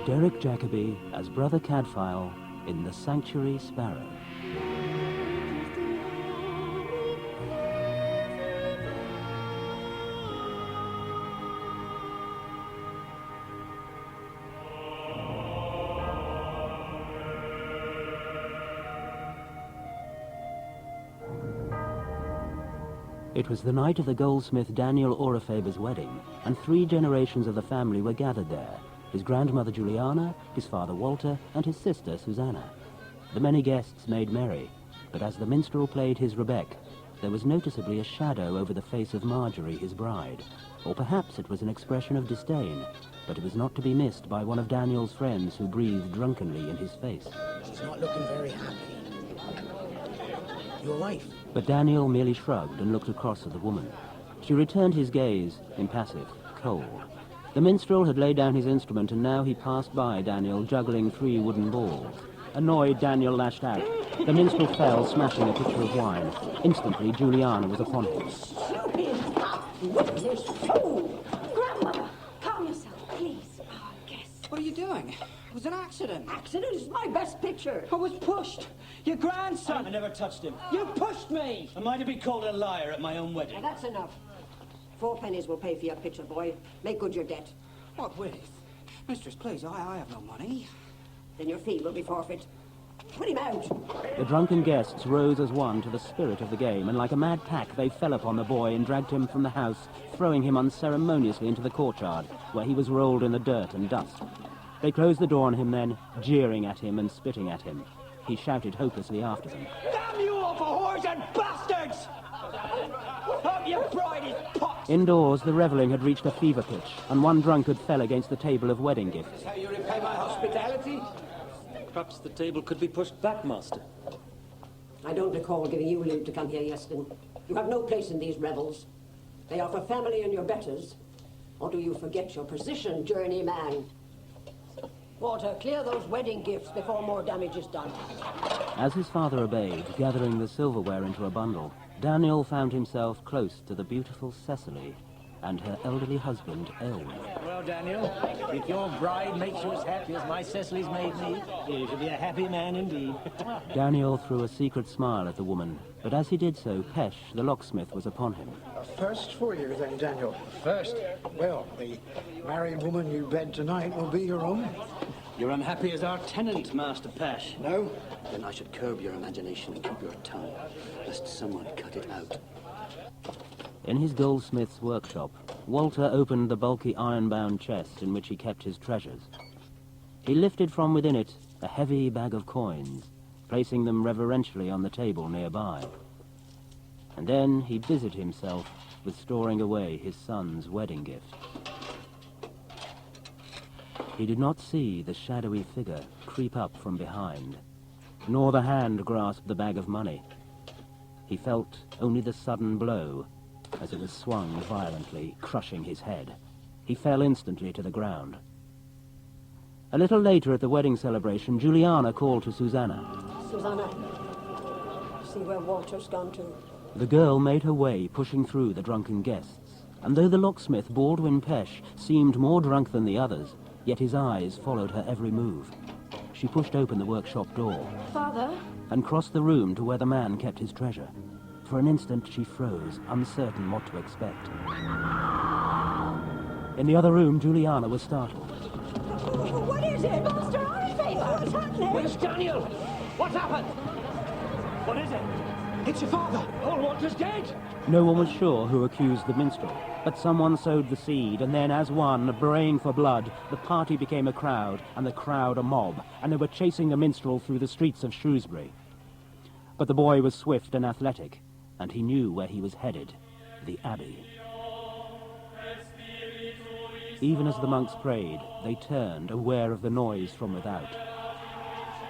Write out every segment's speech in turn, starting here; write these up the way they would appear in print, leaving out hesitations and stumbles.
Derek Jacobi as Brother Cadfael in The Sanctuary Sparrow. It was the night of the goldsmith Daniel Aurifaber's wedding, and 3 generations of the family were gathered there. His grandmother Juliana, his father Walter, and his sister Susanna. The many guests made merry, but as the minstrel played his rebec, there was noticeably a shadow over the face of Marjorie, his bride. Or perhaps it was an expression of disdain, but it was not to be missed by one of Daniel's friends who breathed drunkenly in his face. She's not looking very happy. Your wife? But Daniel merely shrugged and looked across at the woman. She returned his gaze, impassive, cold. The minstrel had laid down his instrument, and now he passed by Daniel, juggling 3 wooden balls. Annoyed, Daniel lashed out. The minstrel fell, smashing a pitcher of wine. Instantly, Juliana was upon him. Stupid! Witless fool! Grandmother, calm yourself, please. Oh, guess. What are you doing? It was an accident. Accident is my best picture. I was pushed. Your grandson. I never touched him. You pushed me. Am I to be called a liar at my own wedding? Now, that's enough. 4 pennies will pay for your picture, boy. Make good your debt. What with? Mistress, please, I have no money. Then your fee will be forfeit. Put him out. The drunken guests rose as one to the spirit of the game, and like a mad pack they fell upon the boy and dragged him from the house, throwing him unceremoniously into the courtyard, where he was rolled in the dirt and dust. They closed the door on him then, jeering at him and spitting at him. He shouted hopelessly after them. Damn you all for whores and bastards! Hope your bride is popped! Indoors, the revelling had reached a fever pitch, and one drunkard fell against the table of wedding gifts. How you repay my hospitality? Perhaps the table could be pushed back, master. I don't recall giving you leave to come here, Yeston. You have no place in these revels. They are for family and your betters. Or do you forget your position, journeyman? Walter, clear those wedding gifts before more damage is done. As his father obeyed, gathering the silverware into a bundle, Daniel found himself close to the beautiful Cecily and her elderly husband, Elwin. Well, Daniel, if your bride makes you as happy as my Cecily's made me, you should be a happy man indeed. Daniel threw a secret smile at the woman, but as he did so, Pesh, the locksmith, was upon him. A first for you, then, Daniel. First? Well, the married woman you bed tonight will be your own. You're unhappy as our tenant, Master Pesh. No? Then I should curb your imagination and keep your tongue, lest someone cut it out. In his goldsmith's workshop, Walter opened the bulky iron-bound chest in which he kept his treasures. He lifted from within it a heavy bag of coins, placing them reverentially on the table nearby. And then he busied himself with storing away his son's wedding gift. He did not see the shadowy figure creep up from behind, nor the hand grasp the bag of money. He felt only the sudden blow as it was swung violently, crushing his head. He fell instantly to the ground. A little later at the wedding celebration, Juliana called to Susanna. Susanna, see where Walter's gone to. The girl made her way, pushing through the drunken guests. And though the locksmith, Baldwin Pesh, seemed more drunk than the others, yet his eyes followed her every move. She pushed open the workshop door. Father? And crossed the room to where the man kept his treasure. For an instant she froze, uncertain what to expect. In the other room, Juliana was startled. What is it? Master Aurifaber! What's happening? Where's Daniel? What's happened? What is it? It's your father. Old Walter's dead. No one was sure who accused the minstrel, but someone sowed the seed, and then as one, braying for blood, the party became a crowd, and the crowd a mob, and they were chasing the minstrel through the streets of Shrewsbury. But the boy was swift and athletic, and he knew where he was headed, the Abbey. Even as the monks prayed, they turned, aware of the noise from without.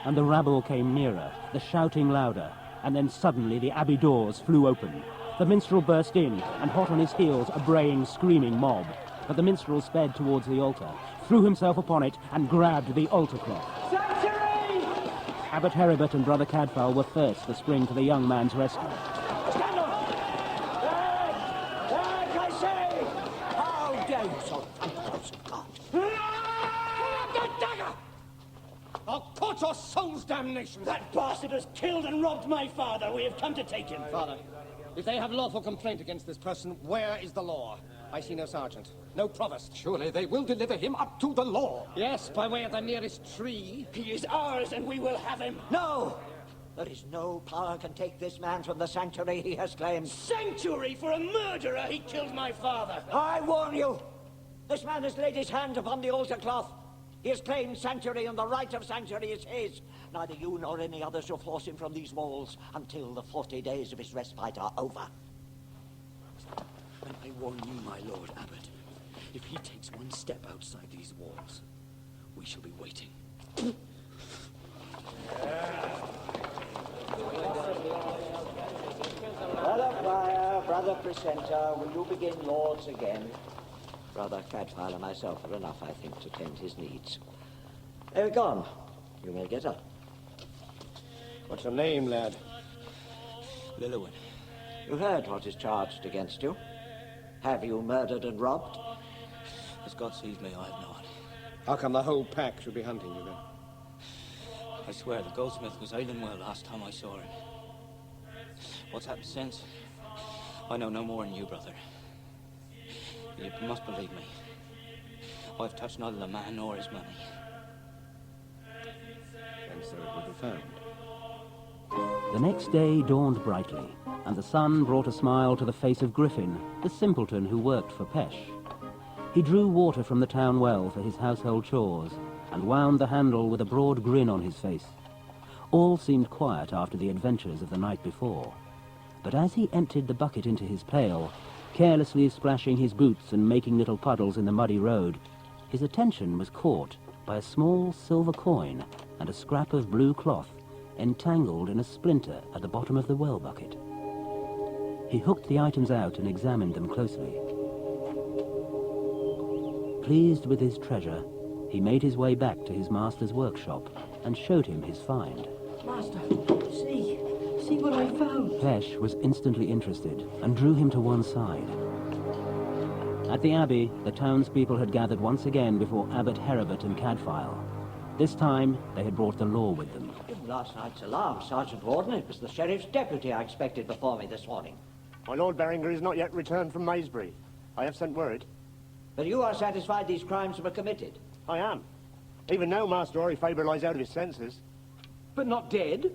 And the rabble came nearer, the shouting louder, and then suddenly the Abbey doors flew open. The minstrel burst in, and hot on his heels, a braying, screaming mob. But the minstrel sped towards the altar, threw himself upon it, and grabbed the altar cloth. Sanctuary! Abbot Radulfus and Brother Cadfael were first to spring to the young man's rescue. Stand up! Back, I say! How dare you so unclose God? The dagger! I'll court your soul's damnation! That bastard has killed and robbed my father. We have come to take him. Father, if they have lawful complaint against this person, where is the law? I see no sergeant, no provost. Surely they will deliver him up to the law. Yes, by way of the nearest tree. He is ours, and we will have him. No! There is no power can take this man from the sanctuary he has claimed. Sanctuary for a murderer! He killed my father. I warn you! This man has laid his hand upon the altar cloth. He has claimed sanctuary, and the right of sanctuary is his. Neither you nor any other shall force him from these walls until the 40 days of his respite are over. And I warn you, my lord Abbot, if he takes one step outside these walls, we shall be waiting. Brother Prior, Brother Precentor, will you begin Lords again? Brother Cadfael and myself are enough, I think, to tend his needs. They're gone. You may get up. What's your name, lad? Liliwin. You heard what is charged against you. Have you murdered and robbed? As God sees me, I have not. How come the whole pack should be hunting you then? I swear the goldsmith was ailing well last time I saw him. What's happened since? I know no more than you, brother. You must believe me. I've touched neither the man nor his money. And so it will be found. The next day dawned brightly, and the sun brought a smile to the face of Griffin, the simpleton who worked for Pesh. He drew water from the town well for his household chores, and wound the handle with a broad grin on his face. All seemed quiet after the adventures of the night before. But as he emptied the bucket into his pail, carelessly splashing his boots and making little puddles in the muddy road, his attention was caught by a small silver coin and a scrap of blue cloth entangled in a splinter at the bottom of the well bucket. He hooked the items out and examined them closely. Pleased with his treasure, he made his way back to his master's workshop and showed him his find. Master, see what I found. Pesh was instantly interested and drew him to one side. At the abbey, the townspeople had gathered once again before Abbot Radulfus and Cadfael. This time, they had brought the law with them. Given last night's alarm, Sergeant Warden, it was the sheriff's deputy I expected before me this morning. My Lord Berenger is not yet returned from Maysbury. I have sent word. But you are satisfied these crimes were committed? I am. Even now, Master Aurifaber lies out of his senses. But not dead.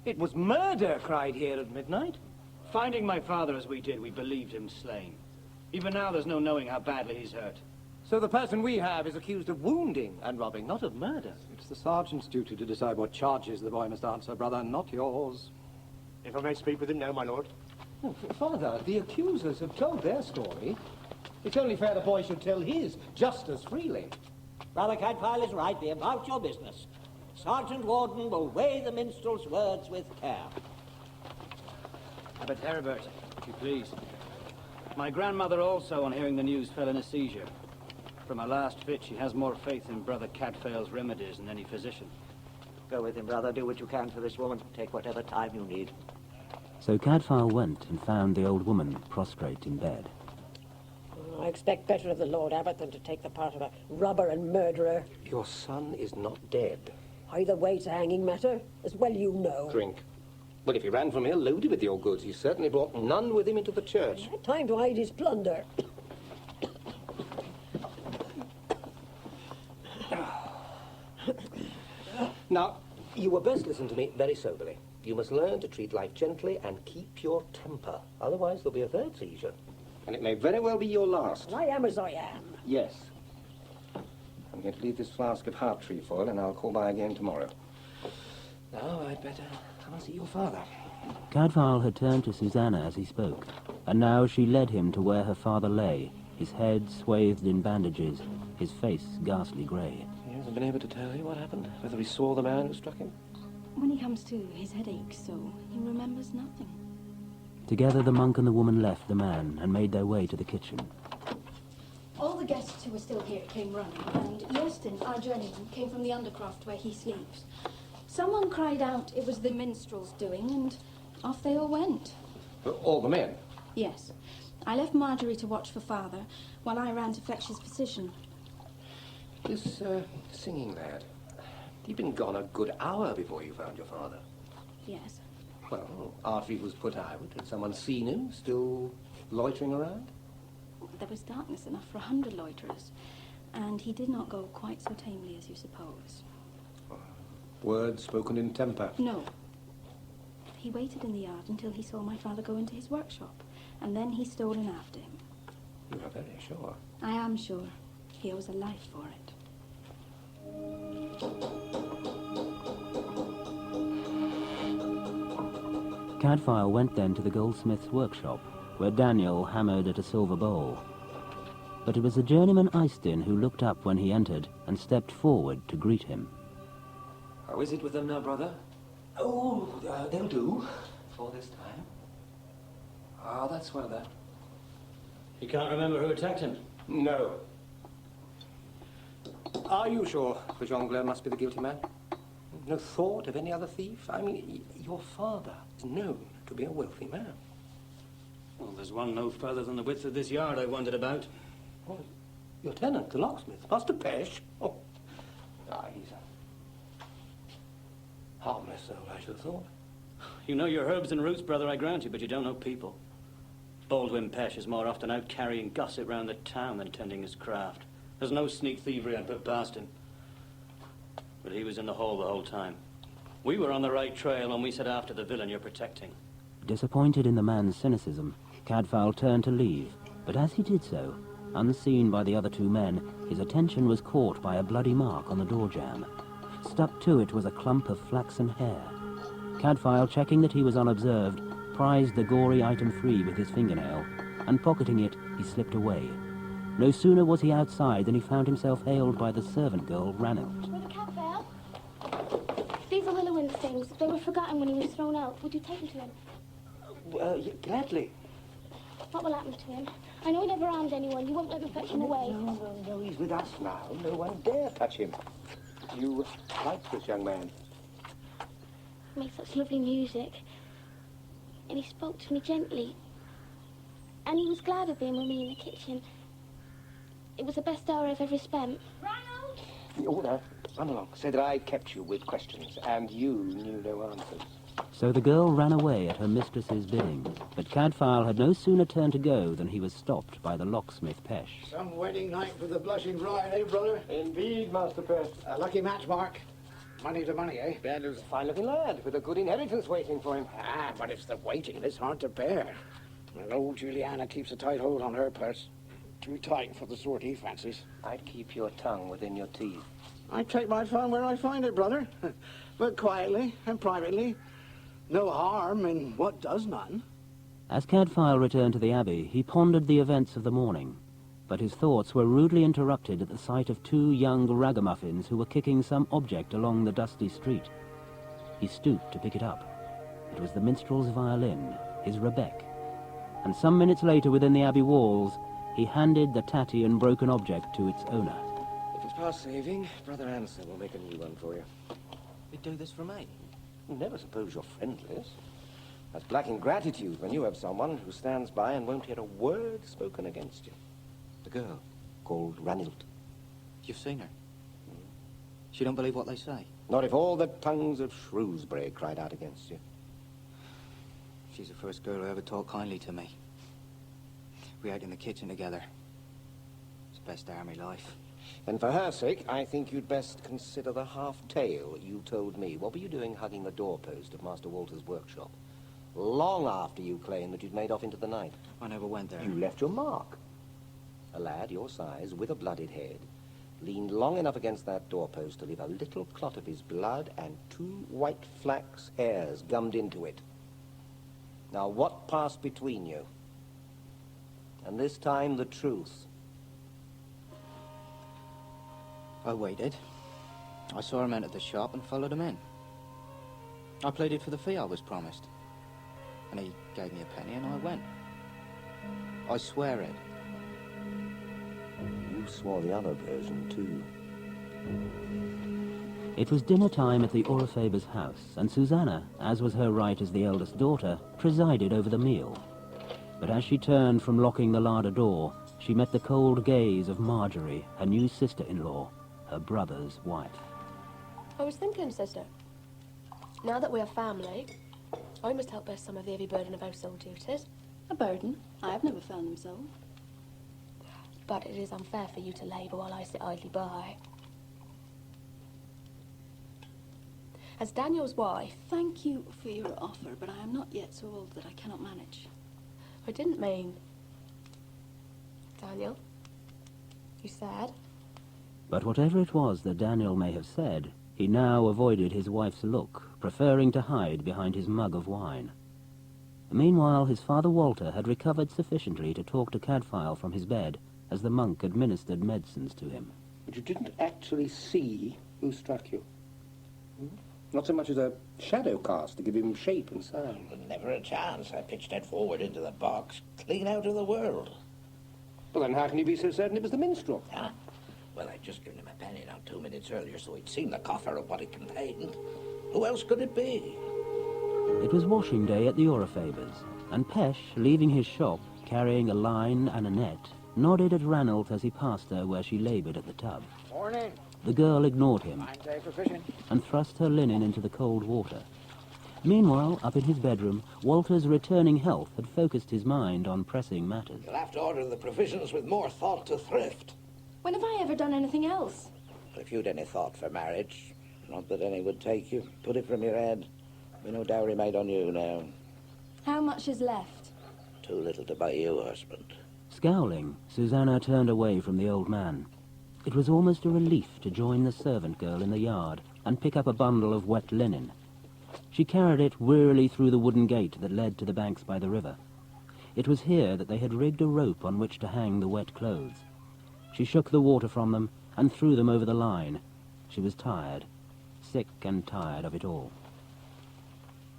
It was murder cried here at midnight. Finding my father as we did, we believed him slain. Even now, there's no knowing how badly he's hurt. So the person we have is accused of wounding and robbing, not of murder. It's the sergeant's duty to decide what charges the boy must answer, brother, not yours. If I may speak with him now, my lord. Oh, Father, the accusers have told their story. It's only fair the boy should tell his just as freely. Brother Cadfael is right. Be about your business. Sergeant Warden will weigh the minstrel's words with care. Abbot Radulfus, if you please. My grandmother also, on hearing the news, fell in a seizure. From her last fit, she has more faith in Brother Cadfael's remedies than any physician. Go with him, brother. Do what you can for this woman. Take whatever time you need. So Cadfael went and found the old woman prostrate in bed. I expect better of the Lord Abbot than to take the part of a robber and murderer. Your son is not dead. Either way, it's a hanging matter, as well you know. Drink. Well, if he ran from here loaded with your goods, he certainly brought none with him into the church. He had time to hide his plunder. Now, you will best listen to me very soberly. You must learn to treat life gently and keep your temper. Otherwise, there'll be a third seizure. And it may very well be your last. I am as I am. Yes. I'm going to leave this flask of heart trefoil, and I'll call by again tomorrow. Now, I'd better come and see your father. Cadfael had turned to Susanna as he spoke, and now she led him to where her father lay, his head swathed in bandages, his face ghastly grey. He hasn't been able to tell you what happened? Whether he saw the man who struck him? When he comes to, his head aches so he remembers nothing. Together the monk and the woman left the man and made their way to the kitchen. All the guests who were still here came running, and Yestin, our journeyman, came from the undercroft where he sleeps. Someone cried out it was the minstrel's doing, and off they all went. All the men? Yes. I left Marjorie to watch for father, while I ran to fetch his physician. This singing lad, He'd been gone a good hour before you found your father. Yes. Well, after he was put out, had someone seen him still loitering around? There was darkness enough for 100 loiterers, and he did not go quite so tamely as you suppose. Words spoken in temper? No. He waited in the yard until he saw my father go into his workshop, and then he stole in after him. You are very sure? I am sure. He owes a life for it. Cadfael went then to the goldsmith's workshop, where Daniel hammered at a silver bowl. But it was the journeyman Eistin who looked up when he entered and stepped forward to greet him. How is it with them now, brother? Oh, they'll do for this time. Ah, that's well then. You can't remember who attacked him? No. Are you sure the jongleur must be the guilty man? No thought of any other thief? I mean, your father is known to be a wealthy man. Well, there's one no further than the width of this yard I wondered about. Oh, your tenant, the locksmith, Master Pesh? Oh, he's a harmless soul, I should have thought. You know your herbs and roots, brother, I grant you, but you don't know people. Baldwin Pesh is more often out carrying gossip round the town than tending his craft. There's no sneak thievery I'd put past him. But he was in the hole the whole time. We were on the right trail when we set after the villain you're protecting. Disappointed in the man's cynicism, Cadfael turned to leave, but as he did so, unseen by the other two men, his attention was caught by a bloody mark on the door jamb. Stuck to it was a clump of flaxen hair. Cadfael, checking that he was unobserved, prized the gory item free with his fingernail, and pocketing it, he slipped away. No sooner was he outside than he found himself hailed by the servant girl, Ranald. Brother Cadfael? These are Liliwin's things. They were forgotten when he was thrown out. Would you take them to him? Gladly. What will happen to him? I know he never harmed anyone. You won't let me fetch him away. No, he's with us now. No one dare touch him. You like this young man? He makes such lovely music. And he spoke to me gently. And he was glad of being with me in the kitchen. It was the best hour I've ever spent. Ronald! Oh, no. Run along. Say that I kept you with questions, and you knew no answers. So the girl ran away at her mistress's bidding, but Cadfael had no sooner turned to go than he was stopped by the locksmith Pesh. Some wedding night for the blushing bride, eh, brother? Indeed, Master Pesh. A lucky match, Mark. Money to money, eh? Daniel's a fine-looking lad with a good inheritance waiting for him. Ah, but it's the waiting that's hard to bear. And old Juliana keeps a tight hold on her purse. Too tight for the sort he fancies. I'd keep your tongue within your teeth. I take my fun where I find it, brother. But quietly and privately. No harm in what does none. As Cadfael returned to the abbey, he pondered the events of the morning, but his thoughts were rudely interrupted at the sight of two young ragamuffins who were kicking some object along the dusty street. He stooped to pick it up. It was the minstrel's violin, his rebec, and some minutes later within the abbey walls, he handed the tatty and broken object to its owner. If it's past saving, Brother Ansel will make a new one for you. You'd do this for me? Never suppose you're friendless. That's black ingratitude when you have someone who stands by and won't hear a word spoken against you. The girl? Called Ranald. You've seen her? She don't believe what they say? Not if all the tongues of Shrewsbury cried out against you. She's the first girl who ever talked kindly to me. We ate in the kitchen together. It's the best hour of my life. And for her sake, I think you'd best consider the half-tale you told me. What were you doing hugging the doorpost of Master Walter's workshop? Long after you claimed that you'd made off into the night. I never went there. You left your mark. A lad your size, with a blooded head, leaned long enough against that doorpost to leave a little clot of his blood and 2 white flax hairs gummed into it. Now, what passed between you? And this time, the truth. I waited. I saw him enter the shop and followed him in. I pleaded for the fee I was promised. And he gave me a penny and I went. I swear it. You swore the other version, too. It was dinner time at the Aurifaber's house, and Susanna, as was her right as the eldest daughter, presided over the meal. But as she turned from locking the larder door, she met the cold gaze of Marjorie, her new sister-in-law, her brother's wife. I was thinking, sister, now that we're family, I must help bear some of the heavy burden of household duties. A burden? I have never found them so. But it is unfair for you to labour while I sit idly by. As Daniel's wife... Thank you for your offer, but I am not yet so old that I cannot manage. I didn't mean... Daniel? You sad? But whatever it was that Daniel may have said, he now avoided his wife's look, preferring to hide behind his mug of wine. Meanwhile, his father Walter had recovered sufficiently to talk to Cadfael from his bed as the monk administered medicines to him. But you didn't actually see who struck you? Not so much as a shadow cast to give him shape and sound. Never a chance. I pitched head forward into the box, clean out of the world. Well, then how can you be so certain it was the minstrel? Huh? Well, I'd just given him a penny now 2 minutes earlier, so he'd seen the coffer of what it contained. Who else could it be? It was washing day at the Aurifabers, and Pesh, leaving his shop, carrying a line and a net, nodded at Ranald as he passed her where she laboured at the tub. Morning. The girl ignored him Fine day for fishing. and thrust her linen into the cold water. Meanwhile, up in his bedroom, Walter's returning health had focused his mind on pressing matters. You'll have to order the provisions with more thought to thrift. When have I ever done anything else? If you'd any thought for marriage, not that any would take you, put it from your head. Be no dowry made on you now. How much is left? Too little to buy you a husband. Scowling, Susanna turned away from the old man. It was almost a relief to join the servant girl in the yard and pick up a bundle of wet linen. She carried it wearily through the wooden gate that led to the banks by the river. It was here that they had rigged a rope on which to hang the wet clothes. She shook the water from them and threw them over the line. She was tired, sick and tired of it all.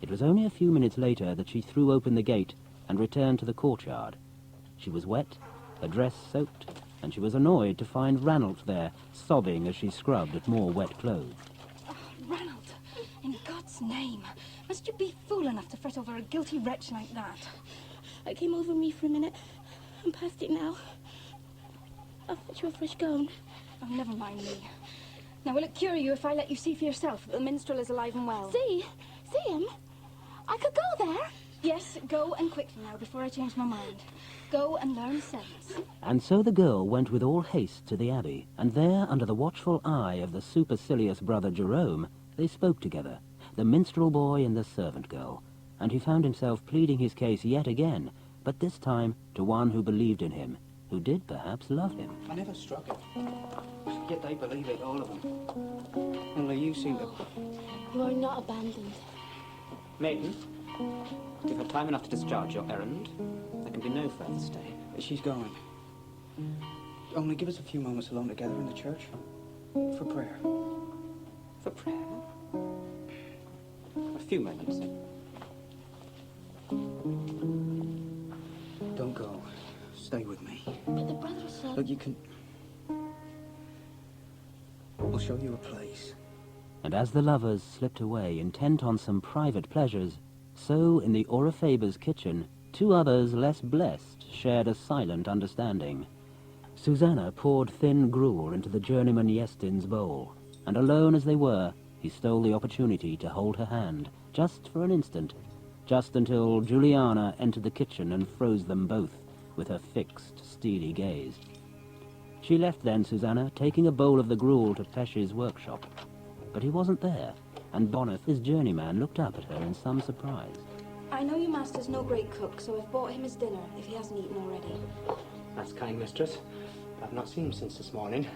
It was only a few minutes later that she threw open the gate and returned to the courtyard. She was wet, her dress soaked, and she was annoyed to find Ranald there, sobbing as she scrubbed at more wet clothes. Oh, Ranald, in God's name, must you be fool enough to fret over a guilty wretch like that? It came over me for a minute. I'm past it now. I'll fetch you a fresh gown. Oh, never mind me. Now, will it cure you if I let you see for yourself that the minstrel is alive and well? See? See him? I could go there. Yes, go and quickly now, before I change my mind. Go and learn sense. And so the girl went with all haste to the abbey, and there, under the watchful eye of the supercilious brother Jerome, they spoke together, the minstrel boy and the servant girl, and he found himself pleading his case yet again, but this time to one who believed in him, who did perhaps love him. I never struck it. Yet they believe it, all of them. Only you seem to... You are not abandoned. Maiden, you've had time enough to discharge your errand. There can be no further stay. She's going. Only give us a few moments alone together in the church. For prayer. For prayer? A few moments. Don't go. Stay with me. But the brother said... Look, you can... We'll show you a place. And as the lovers slipped away, intent on some private pleasures, so in the Aurifaber's kitchen, two others less blessed shared a silent understanding. Susanna poured thin gruel into the journeyman Yestin's bowl, and alone as they were, he stole the opportunity to hold her hand, just for an instant, just until Juliana entered the kitchen and froze them both with her fixed, steely gaze. She left then, Susanna, taking a bowl of the gruel to Pesh's workshop. But he wasn't there, and Bonnet, his journeyman, looked up at her in some surprise. I know your master's no great cook, so I've bought him his dinner, if he hasn't eaten already. That's kind, mistress. I've not seen him since this morning.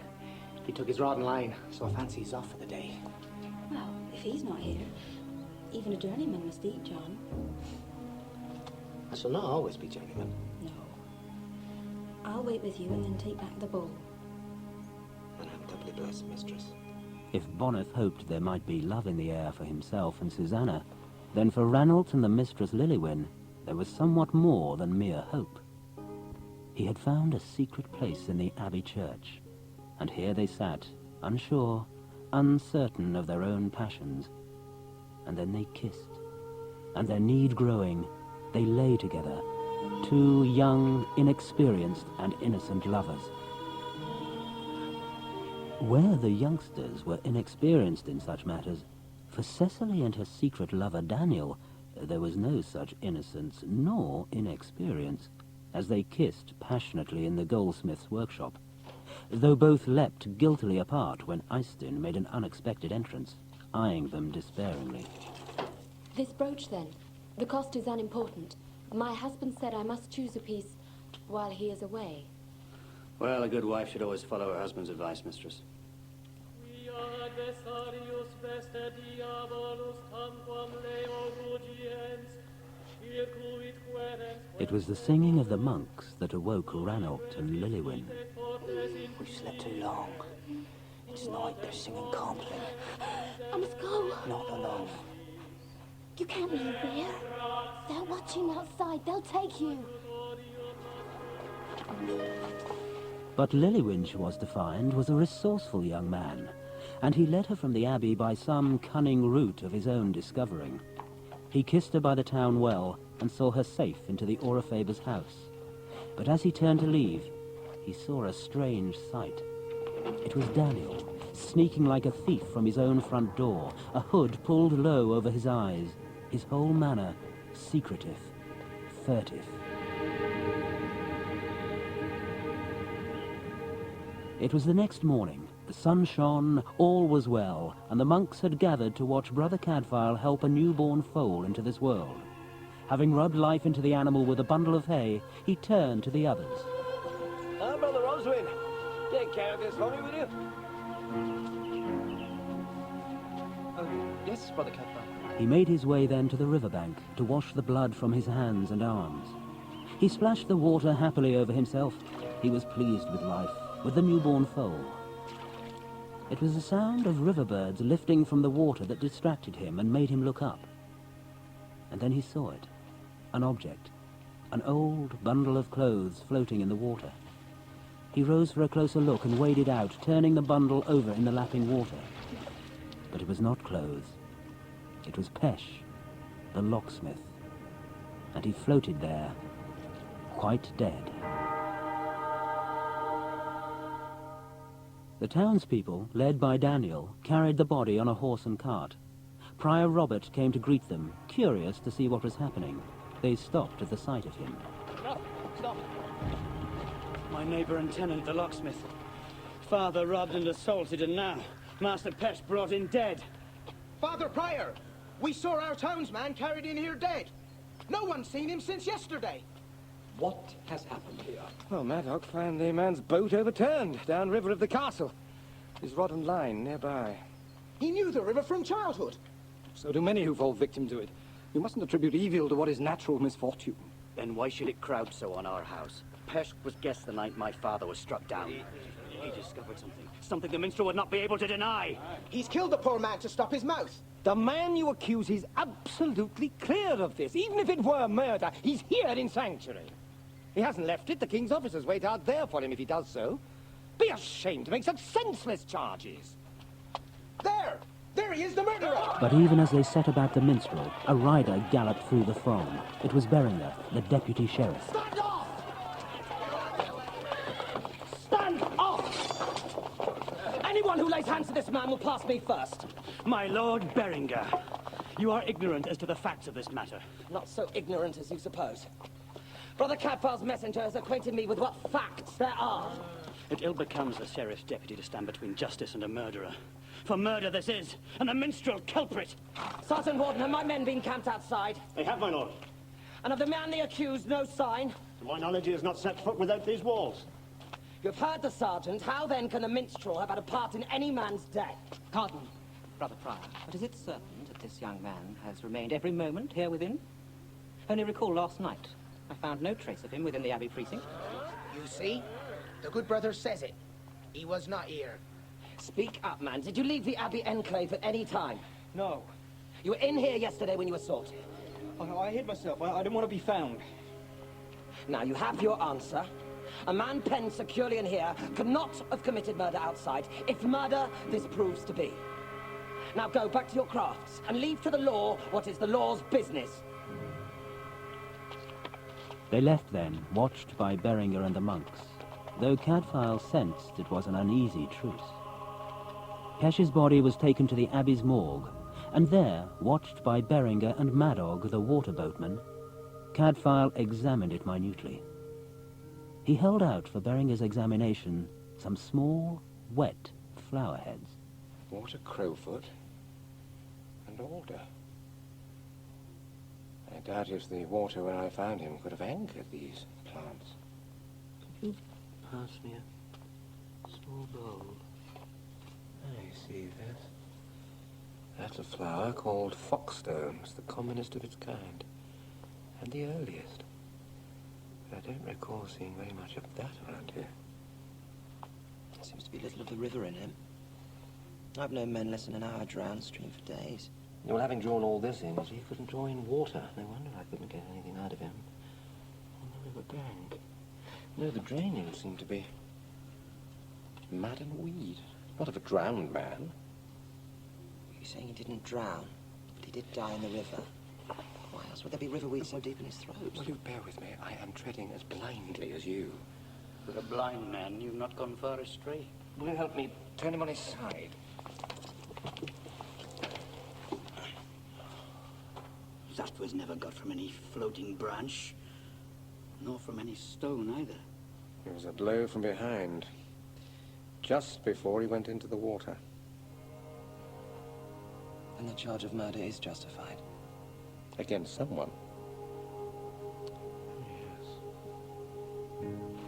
He took his rod and line, so I fancy he's off for the day. Well, if he's not here, even a journeyman must eat, John. I shall not always be journeyman. No. I'll wait with you and then take back the bowl. And I'm doubly blessed, mistress. If Bonnet hoped there might be love in the air for himself and Susanna, then for Ranald and the mistress Liliwin, there was somewhat more than mere hope. He had found a secret place in the Abbey church, and here they sat, unsure, uncertain of their own passions. And then they kissed, and their need growing, they lay together, two young, inexperienced and innocent lovers. Where the youngsters were inexperienced in such matters, for Cecily and her secret lover Daniel, there was no such innocence nor inexperience, as they kissed passionately in the goldsmith's workshop, though both leapt guiltily apart when Eystein made an unexpected entrance, eyeing them despairingly. This brooch, then. The cost is unimportant. My husband said I must choose a piece while he is away. Well, a good wife should always follow her husband's advice, mistress. It was the singing of the monks that awoke Ranulf and Liliwin. We've slept too long. It's night, they're singing Copley. I must go. Not alone. You can't leave there. They're watching outside. They'll take you. But Liliwin, she was to find, was a resourceful young man, and he led her from the abbey by some cunning route of his own discovering. He kissed her by the town well and saw her safe into the Aurifaber's house. But as he turned to leave, he saw a strange sight. It was Daniel, sneaking like a thief from his own front door, a hood pulled low over his eyes, his whole manner secretive, furtive. It was the next morning. The sun shone, all was well, and the monks had gathered to watch Brother Cadfael help a newborn foal into this world. Having rubbed life into the animal with a bundle of hay, he turned to the others. Brother Roswin, take care of this for me, will you? Yes, Brother Cadfael. He made his way then to the riverbank to wash the blood from his hands and arms. He splashed the water happily over himself. He was pleased with life, with the newborn foal. It was the sound of river birds lifting from the water that distracted him and made him look up. And then he saw it, an object, an old bundle of clothes floating in the water. He rose for a closer look and waded out, turning the bundle over in the lapping water. But it was not clothes. It was Pesh, the locksmith, and he floated there, quite dead. The townspeople, led by Daniel, carried the body on a horse and cart. Prior Robert came to greet them, curious to see what was happening. They stopped at the sight of him. Stop! My neighbour and tenant, the locksmith. Father robbed and assaulted, and now Master Pesh brought in dead. Father Prior, we saw our townsman carried in here dead. No one's seen him since yesterday. What has happened here? Well, Maddock found the man's boat overturned downriver of the castle. His rod and line nearby. He knew the river from childhood. So do many who fall victim to it. You mustn't attribute evil to what is natural misfortune. Then why should it crowd so on our house? Pesh was guest the night my father was struck down. He discovered something the minstrel would not be able to deny. He's killed the poor man to stop his mouth. The man you accuse is absolutely clear of this. Even if it were murder, he's here in Sanctuary. He hasn't left it. The king's officers wait out there for him if he does so. Be ashamed to make such senseless charges. There! There he is, the murderer! But even as they set about the minstrel, a rider galloped through the throng. It was Berenger, the deputy sheriff. Stand off! Stand off! Anyone who lays hands to this man will pass me first. My Lord Berenger, you are ignorant as to the facts of this matter. Not so ignorant as you suppose. Brother Cadfael's messenger has acquainted me with what facts there are. It ill becomes the sheriff's deputy to stand between justice and a murderer. For murder this is, and the minstrel culprit. Sergeant Warden, have my men been camped outside? They have, my lord. And of the man they accused, no sign? To my knowledge, he has not set foot without these walls. You've heard the sergeant. How then can the minstrel have had a part in any man's death? Pardon, Brother Prior, but is it certain that this young man has remained every moment here within? Only recall last night. I found no trace of him within the Abbey precinct. You see? The good brother says it. He was not here. Speak up, man. Did you leave the Abbey enclave at any time? No. You were in here yesterday when you were sought. I hid myself. I didn't want to be found. Now, you have your answer. A man penned securely in here could not have committed murder outside, if murder this proves to be. Now go back to your crafts and leave to the law what is the law's business. They left then, watched by Berenger and the monks, though Cadfael sensed it was an uneasy truce. Pesh's body was taken to the Abbey's morgue, and there, watched by Beringer and Madog, the water boatman, Cadfael examined it minutely. He held out for Beringer's examination some small, wet flower heads. Water crowfoot and alder. I doubt if the water where I found him could have anchored these plants. Could you pass me a small bowl? I see this. That's a flower called foxstone. It's the commonest of its kind. And the earliest. But I don't recall seeing very much of that around here. There seems to be little of the river in him. I've known men less than an hour drown stream for days. Well, having drawn all this in, he couldn't draw in water. No wonder I couldn't get anything out of him. On the river bank. No, the draining seemed to be mud and weed. Not of a drowned man. You're saying he didn't drown, but he did die in the river. Why else would there be river weed so deep in his throat? Will you bear with me? I am treading as blindly as you. For a blind man, you've not gone far astray. Will you help me turn him on his side? That was never got from any floating branch, nor from any stone either. It was a blow from behind, just before he went into the water. And the charge of murder is justified. Against someone.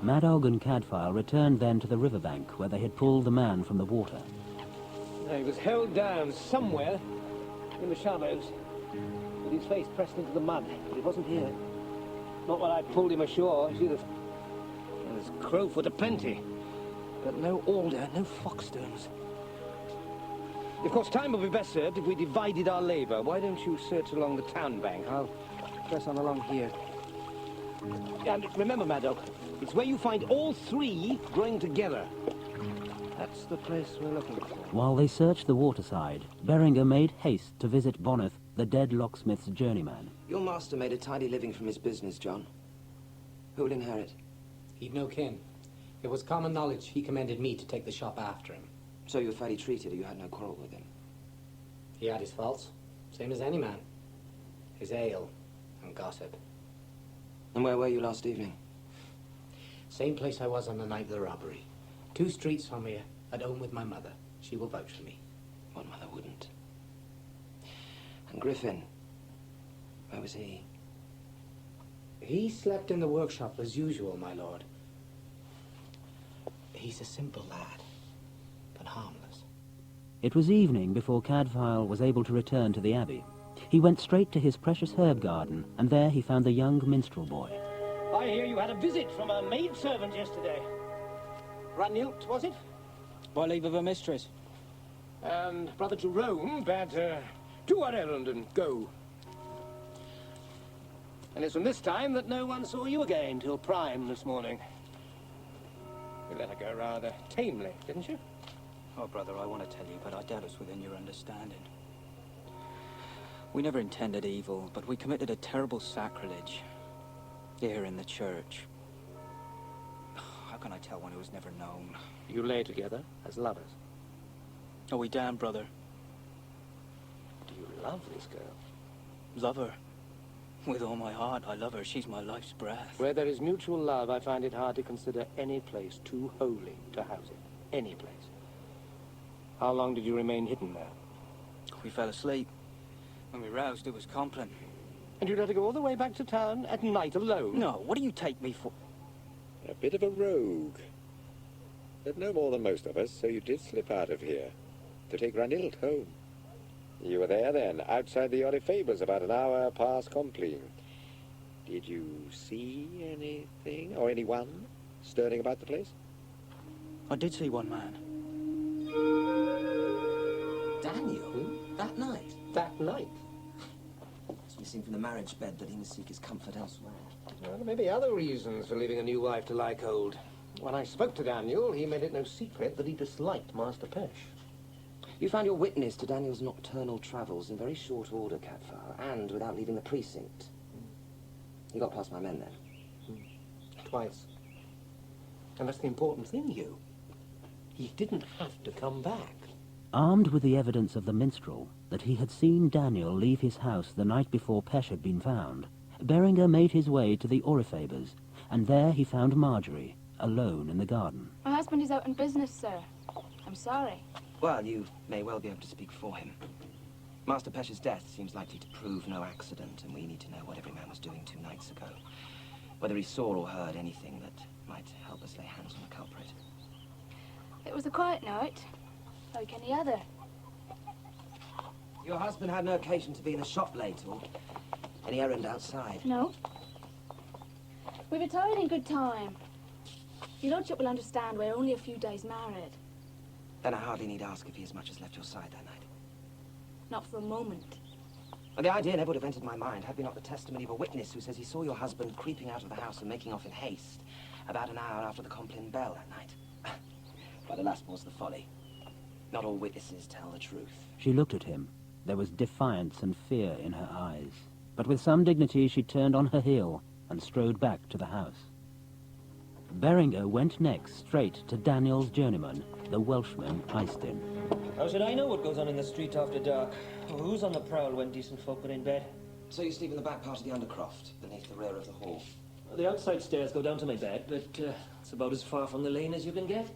Madog and Cadfael returned then to the riverbank where they had pulled the man from the water. He was held down somewhere in the shallows, with his face pressed into the mud. But he wasn't here. Not when I pulled him ashore. See, there's crowfoot aplenty, but no alder, no foxstones. Of course, time will be best served if we divided our labour. Why don't you search along the town bank? I'll press on along here. And remember, Madog, it's where you find all three growing together. That's the place we're looking for. While they searched the waterside, Beringer made haste to visit Bonneth, the dead locksmith's journeyman. Your master made a tidy living from his business, John. Who will inherit? He'd no kin. It was common knowledge he commended me to take the shop after him. So you were fairly treated, or you had no quarrel with him? He had his faults, same as any man. His ale and gossip. And where were you last evening? Same place I was on the night of the robbery. 2 streets from here, at home with my mother. She will vouch for me. What mother wouldn't? And Griffin, where was he? He slept in the workshop as usual, my lord. He's a simple lad, but harmless. It was evening before Cadfael was able to return to the abbey. He went straight to his precious herb garden, and there he found the young minstrel boy. I hear you had a visit from a maidservant yesterday. Ranulf, was it? By leave of her mistress. And Brother Jerome bade her do her errand and go. And it's from this time that no one saw you again till prime this morning. You let her go rather tamely, didn't you? Oh, brother, I want to tell you, but I doubt it's within your understanding. We never intended evil, but we committed a terrible sacrilege here in the church. How can I tell one who has never known? You lay together as lovers. Oh, we damn, brother. Do you love this girl? Love her. With all my heart, I love her. She's my life's breath. Where there is mutual love, I find it hard to consider any place too holy to house it. Any place. How long did you remain hidden there? We fell asleep. When we roused, it was Compline. And you let her go all the way back to town at night alone? No, what do you take me for? A bit of a rogue. But no more than most of us, so you did slip out of here to take Ranulf home. You were there then, outside the Aurifabers, about an hour past Copley. Did you see anything, or anyone, stirring about the place? I did see one man. Daniel? That night? That night? It's missing from the marriage bed that he must seek his comfort elsewhere. Well, there may be other reasons for leaving a new wife to lie cold. When I spoke to Daniel, he made it no secret that he disliked Master Pesh. You found your witness to Daniel's nocturnal travels in very short order, Cadfael, and without leaving the precinct. He got past my men then. Twice. And that's the important thing, you. He didn't have to come back. Armed with the evidence of the minstrel, that he had seen Daniel leave his house the night before Pesh had been found, Berenger made his way to the Aurifabers, and there he found Marjorie, alone in the garden. My husband is out on business, sir. I'm sorry. Well, you may well be able to speak for him. Master Pesh's death seems likely to prove no accident, and we need to know what every man was doing 2 nights ago. Whether he saw or heard anything that might help us lay hands on the culprit. It was a quiet night, like any other. Your husband had no occasion to be in the shop late, or any errand outside? No. We retired in good time. Your lordship will understand we're only a few days married. Then I hardly need ask if he as much as left your side that night. Not for a moment. Well, the idea never would have entered my mind had we not the testimony of a witness who says he saw your husband creeping out of the house and making off in haste about an hour after the Copley bell that night. But alas, was the folly. Not all witnesses tell the truth. She looked at him. There was defiance and fear in her eyes. But with some dignity she turned on her heel and strode back to the house. Berenger went next straight to Daniel's journeyman, the Welshman Eystin. How should I know what goes on in the street after dark? Or who's on the prowl when decent folk are in bed? So you sleep in the back part of the undercroft, beneath the rear of the hall? The outside stairs go down to my bed, but it's about as far from the lane as you can get.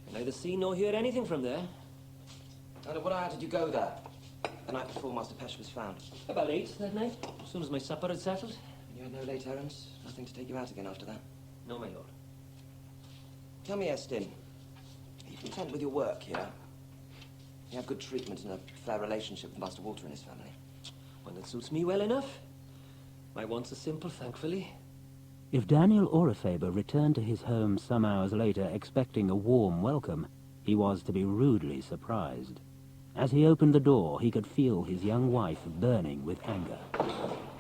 I neither see nor hear anything from there. And at what hour did you go there? The night before Master Pesh was found? About 8 that night, as soon as my supper had settled. And you had no late errands? Nothing to take you out again after that? No, my lord. Tell me, Eystin, are you content with your work here? You have good treatment and a fair relationship with Master Walter and his family? One that suits me well enough. My wants are simple, thankfully. If Daniel Aurifaber returned to his home some hours later expecting a warm welcome, he was to be rudely surprised. As he opened the door, he could feel his young wife burning with anger.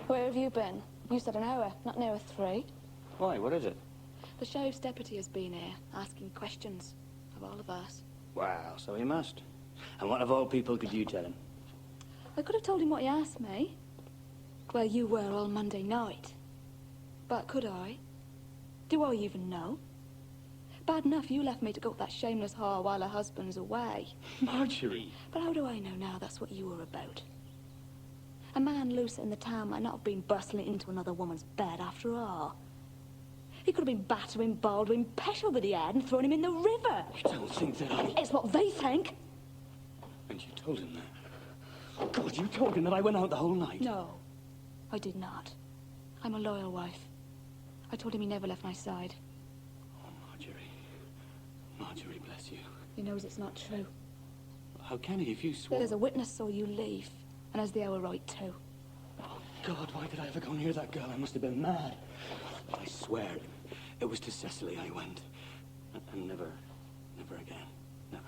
Where have you been? You said an hour, not nearer 3. Why, what is it? The sheriff's deputy has been here, asking questions of all of us. Wow, so he must. And what of all people could you tell him? I could have told him what he asked me, where you were all Monday night. But could I? Do I even know? Bad enough you left me to go to that shameless whore while her husband's away. Marjorie! But how do I know now that's what you were about? A man loose in the town might not have been bustling into another woman's bed after all. He could have been battering Baldwin Pesh over the head and throwing him in the river. I don't think that It's what they think. And you told him that? God, you told him that I went out the whole night? No, I did not. I'm a loyal wife. I told him he never left my side. Oh, Marjorie. Marjorie, bless you. He knows it's not true. How can he if you swore? There's a witness saw you leave, and as the hour right too. Oh, God, why did I ever go near that girl? I must have been mad. But I swear, it was to Cecily I went. And never again. Never.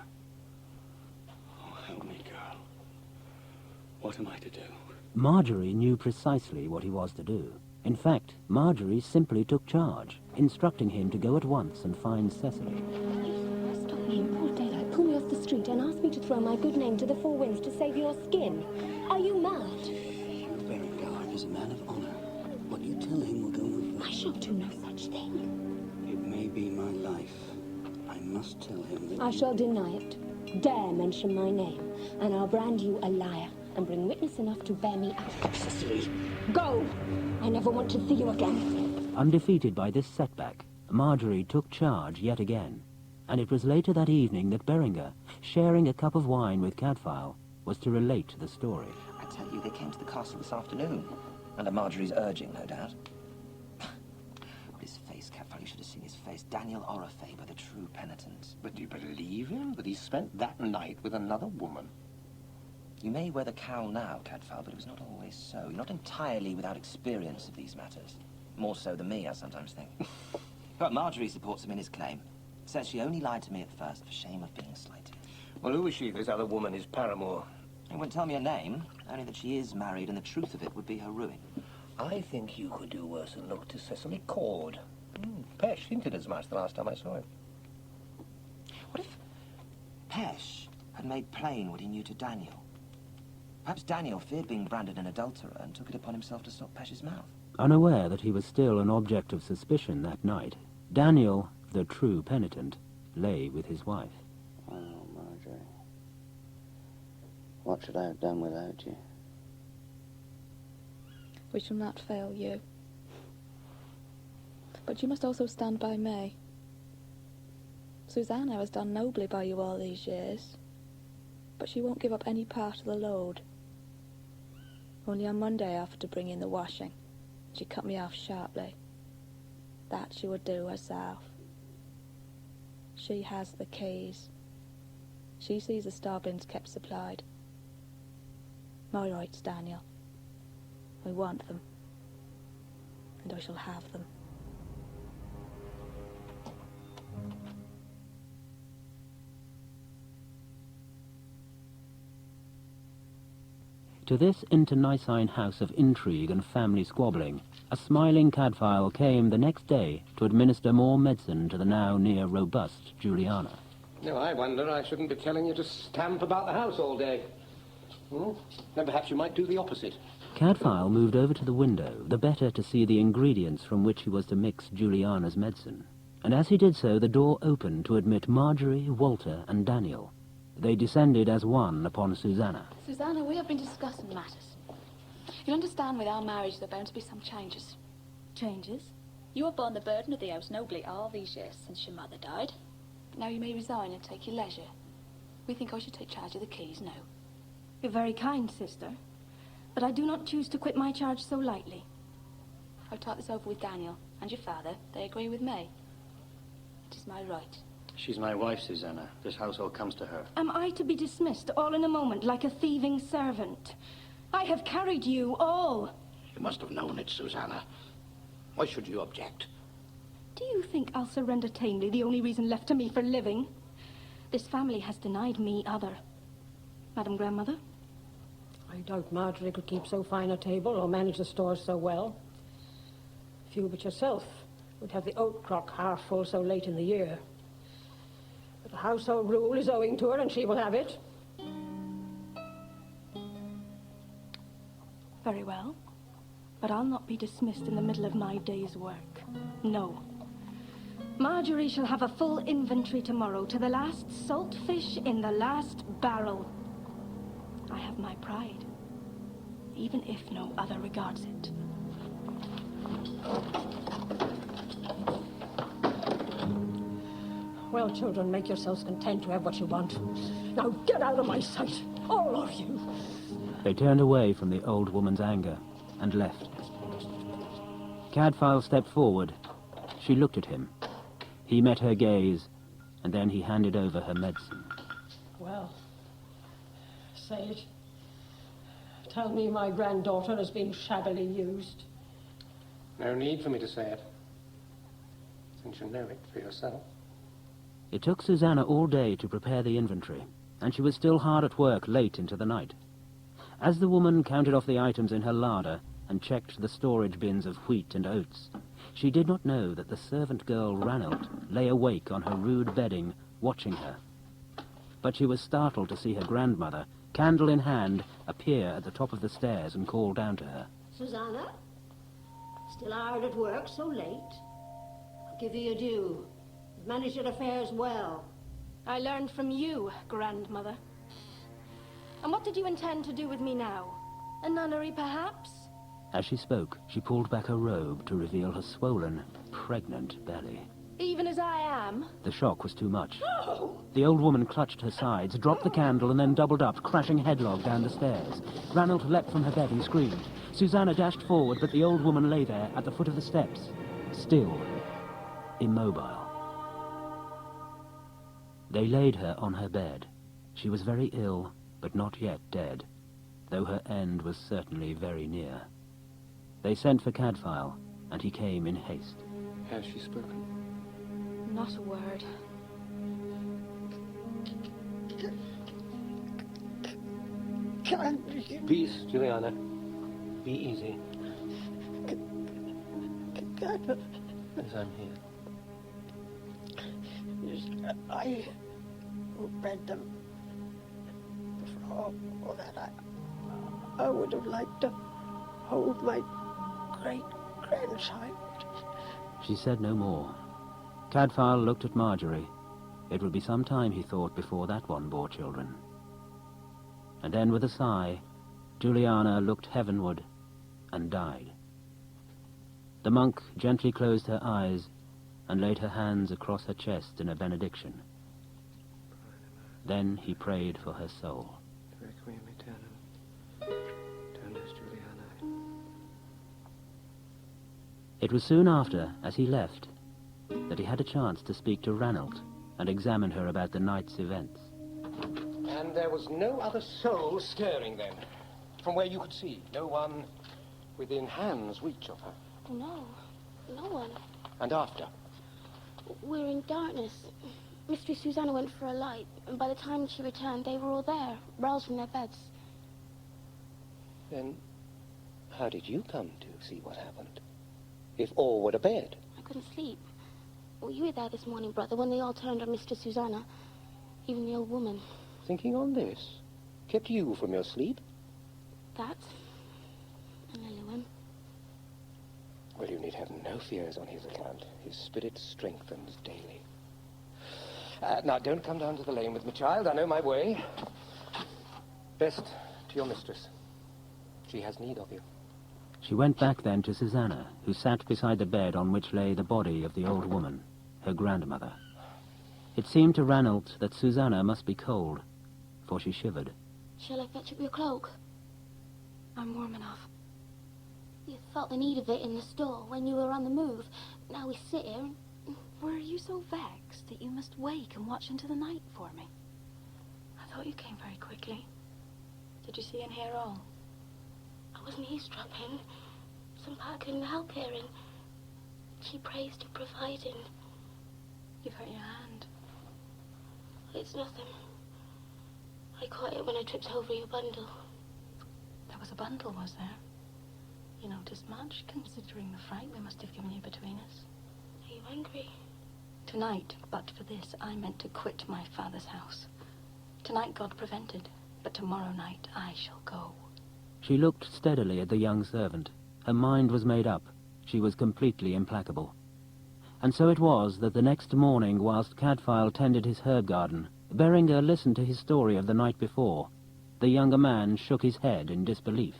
Oh, help me, girl. What am I to do? Marjorie knew precisely what he was to do. In fact, Marjorie simply took charge, instructing him to go at once and find Cecily. You stop me in broad daylight, pull me off the street and ask me to throw my good name to the 4 winds to save your skin. Are you mad? Your Barraclough is a man of honor. What you tell him will go no further. I shall do no such thing. It may be my life. I must tell him that I shall deny it. Dare mention my name, and I'll brand you a liar and bring witness enough to bear me out. Cecily! Go! I never want to see you again. Undefeated by this setback, Marjorie took charge yet again, and it was later that evening that Berenger, sharing a cup of wine with Cadfael, was to relate the story. I tell you, they came to the castle this afternoon. Under Marjorie's urging, no doubt. But his face, Cadfael, you should have seen his face. Daniel Aurifaber, the true penitent. But do you believe him that he spent that night with another woman? You may wear the cowl now, Cadfael, but it was not always so. You're not entirely without experience of these matters. More so than me, I sometimes think. But Marjorie supports him in his claim. Says she only lied to me at first for shame of being slighted. Well, who is she, this other woman, his paramour? He wouldn't tell me her name, only that she is married, and the truth of it would be her ruin. I think you could do worse than look to Cecily Cord. Pesh hinted as much the last time I saw him. What if Pesh had made plain what he knew to Daniel? Perhaps Daniel feared being branded an adulterer and took it upon himself to stop Pesh's mouth. Unaware that he was still an object of suspicion that night, Daniel, the true penitent, lay with his wife. Well, Marjorie, What should I have done without you? We shall not fail you. But you must also stand by me. Susanna has done nobly by you all these years, but she won't give up any part of the load. Only on Monday I offered to bring in the washing. She cut me off sharply. That she would do herself. She has the keys. She sees the starblings kept supplied. My rights, Daniel. I want them, and I shall have them. To this internecine house of intrigue and family squabbling, a smiling Cadfael came the next day to administer more medicine to the now near robust Juliana. No, I wonder I shouldn't be telling you to stamp about the house all day. Then perhaps you might do the opposite. Cadfael moved over to the window, the better to see the ingredients from which he was to mix Juliana's medicine. And as he did so, the door opened to admit Marjorie, Walter, and Daniel. They descended as one upon Susanna. Susanna, we have been discussing matters. You'll understand with our marriage there are bound to be some changes. Changes? You have borne the burden of the house nobly all these years since your mother died. Now you may resign and take your leisure. We think I should take charge of the keys now. You're very kind, sister. But I do not choose to quit my charge so lightly. I've talked this over with Daniel and your father. They agree with me. It is my right. She's my wife, Susanna. This household comes to her. Am I to be dismissed all in a moment like a thieving servant? I have carried you all. You must have known it, Susanna. Why should you object? Do you think I'll surrender tamely, the only reason left to me for living? This family has denied me other. Madam Grandmother? I doubt Marjorie could keep so fine a table or manage the stores so well. Few but yourself would have the oat crock half full so late in the year. But the household rule is owing to her, and she will have it. Very well. But I'll not be dismissed in the middle of my day's work. No. Marjorie shall have a full inventory tomorrow, to the last salt fish in the last barrel. I have my pride, even if no other regards it. Well, children, make yourselves content to have what you want. Now get out of my sight, all of you. They turned away from the old woman's anger and left. Cadfael stepped forward. She looked at him. He met her gaze, and then he handed over her medicine. Well, say it. Tell me my granddaughter has been shabbily used. No need for me to say it, since you know it for yourself. It took Susanna all day to prepare the inventory, and she was still hard at work late into the night. As the woman counted off the items in her larder and checked the storage bins of wheat and oats, she did not know that the servant girl Ranald lay awake on her rude bedding, watching her. But she was startled to see her grandmother, candle in hand, appear at the top of the stairs and call down to her. Susanna? Still hard at work so late? I'll give you your due. You've managed your affairs well. I learned from you, grandmother. And what did you intend to do with me now? A nunnery, perhaps? As she spoke, she pulled back her robe to reveal her swollen, pregnant belly. Even as I am? The shock was too much. The old woman clutched her sides, dropped the candle, and then doubled up, crashing headlong down the stairs. Ranald leapt from her bed and screamed. Susanna dashed forward, but the old woman lay there at the foot of the steps, still, immobile. They laid her on her bed. She was very ill, but not yet dead, though her end was certainly very near. They sent for Cadfael, and he came in haste. Has she spoken? Not a word. Peace, Juliana. Be easy. As I'm here. I read them for all that I would have liked to hold my great-grandchild. She said no more. Cadfael looked at Marjorie. It would be some time, he thought, before that one bore children. And then with a sigh, Juliana looked heavenward and died. The monk gently closed her eyes and laid her hands across her chest in a benediction. Then he prayed for her soul. Requiem aeternam. Turnus Julianae. It was soon after, as he left, that he had a chance to speak to Ranald and examine her about the night's events. And there was no other soul stirring then, from where you could see. No one within hand's reach of her. No, no one. And after? We're in darkness. Mistress Susanna went for a light, and by the time she returned, they were all there, roused from their beds. Then, how did you come to see what happened? If all were to bed? I couldn't sleep. Well, you were there this morning, brother, when they all turned on Mistress Susanna. Even the old woman. Thinking on this? Kept you from your sleep? That? And Liliwin. Well, you need have no fears on his account. His spirit strengthens daily. Now, don't come down to the lane with me, child. I know my way. Best to your mistress. She has need of you. She went back then to Susanna, who sat beside the bed on which lay the body of the old woman, her grandmother. It seemed to Ranald that Susanna must be cold, for she shivered. Shall I fetch up your cloak? I'm warm enough. You felt the need of it in the store when you were on the move. Now we sit here and... Were you so vexed that you must wake and watch into the night for me? I thought you came very quickly. Did you see and hear all? I wasn't eavesdropping. Some part I couldn't help hearing. She prays to providing. You've hurt your hand. It's nothing. I caught it when I tripped over your bundle. There was a bundle, was there? You noticed much, considering the fright we must have given you between us. Are you angry? Tonight, but for this, I meant to quit my father's house. Tonight God prevented, but tomorrow night I shall go. She looked steadily at the young servant. Her mind was made up. She was completely implacable. And so it was that the next morning, whilst Cadfael tended his herb garden, Berenger listened to his story of the night before. The younger man shook his head in disbelief.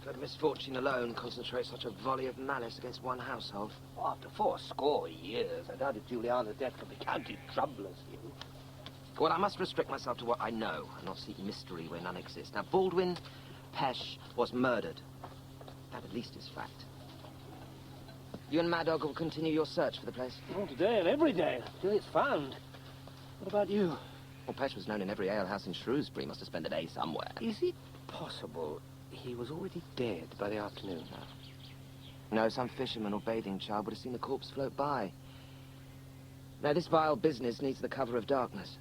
Could misfortune alone concentrate such a volley of malice against one household? After 80 years, I doubted Juliana's death could be counted troublous, you. Well, I must restrict myself to what I know, and not seek mystery where none exists. Now, Baldwin Pesh was murdered. That at least is fact. You and Mad Dog will continue your search for the place? Well, today and every day, till it's found. What about you? Well, Pesh was known in every alehouse in Shrewsbury. Must have spent a day somewhere. Is it possible he was already dead by the afternoon? No, some fisherman or bathing child would have seen the corpse float by. Now, this vile business needs the cover of darkness.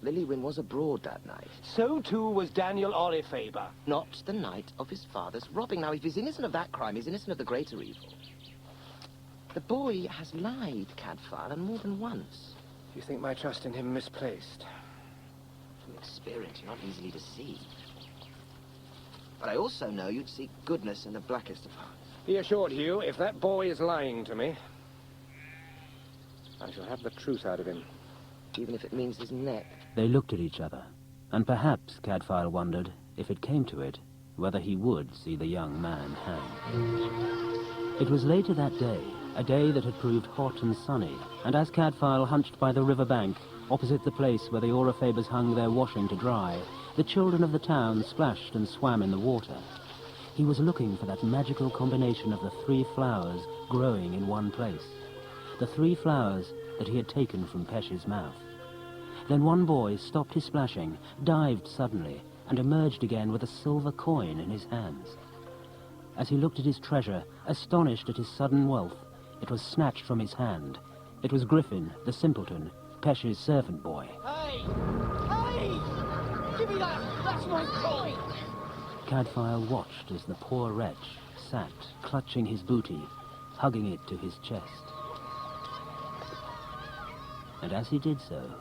Liliwin was abroad that night. So, too, was Daniel Aurifaber. Not the night of his father's robbing. Now, if he's innocent of that crime, he's innocent of the greater evil. The boy has lied, Cadfael, and more than once. You think my trust in him misplaced? From experience, you're not easily deceived. But I also know you'd seek goodness in the blackest of hearts. Be assured, Hugh, if that boy is lying to me, I shall have the truth out of him. Even if it means his neck. They looked at each other, and perhaps Cadfael wondered, if it came to it, whether he would see the young man hanged. It was later that day, a day that had proved hot and sunny, and as Cadfael hunched by the river bank, opposite the place where the Aurifabers hung their washing to dry, the children of the town splashed and swam in the water. He was looking for that magical combination of the 3 flowers growing in one place. The 3 flowers that he had taken from Pesh's mouth. Then one boy stopped his splashing, dived suddenly, and emerged again with a silver coin in his hands. As he looked at his treasure, astonished at his sudden wealth, it was snatched from his hand. It was Griffin, the simpleton, Pesh's servant boy. Hey! Hey! Give me that! That's my coin! Cadfael watched as the poor wretch sat, clutching his booty, hugging it to his chest. And as he did so,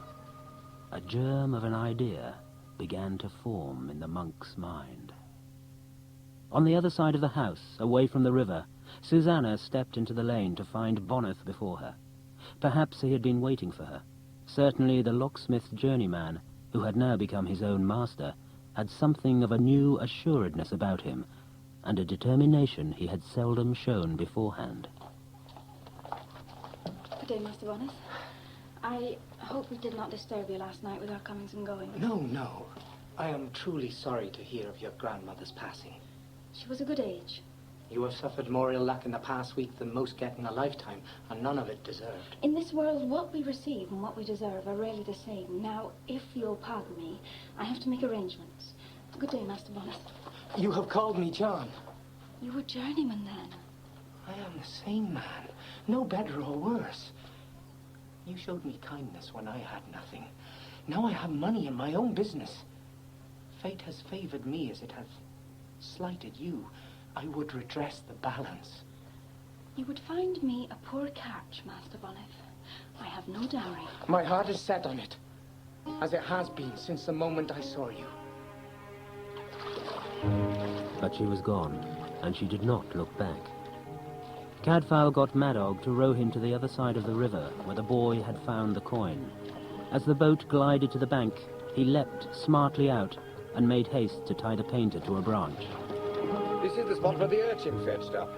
a germ of an idea began to form in the monk's mind. On the other side of the house, away from the river, Susanna stepped into the lane to find Bonneth before her. Perhaps he had been waiting for her. Certainly the locksmith journeyman, who had now become his own master, had something of a new assuredness about him, and a determination he had seldom shown beforehand. Good day, Master Bonnet. I hope we did not disturb you last night with our comings and goings. No, no. I am truly sorry to hear of your grandmother's passing. She was a good age. You have suffered more ill luck in the past week than most get in a lifetime, and none of it deserved. In this world, what we receive and what we deserve are rarely the same. Now, if you'll pardon me, I have to make arrangements. Good day, Master Bonnet. You have called me John. You were journeyman then? I am the same man, no better or worse. You showed me kindness when I had nothing. Now I have money in my own business. Fate has favored me as it has slighted you. I would redress the balance. You would find me a poor catch, Master Bonnet. I have no dowry. My heart is set on it, as it has been since the moment I saw you. But she was gone, and she did not look back. Cadfael got Madog to row him to the other side of the river, where the boy had found the coin. As the boat glided to the bank, he leapt smartly out and made haste to tie the painter to a branch. This is the spot where the urchin fetched up.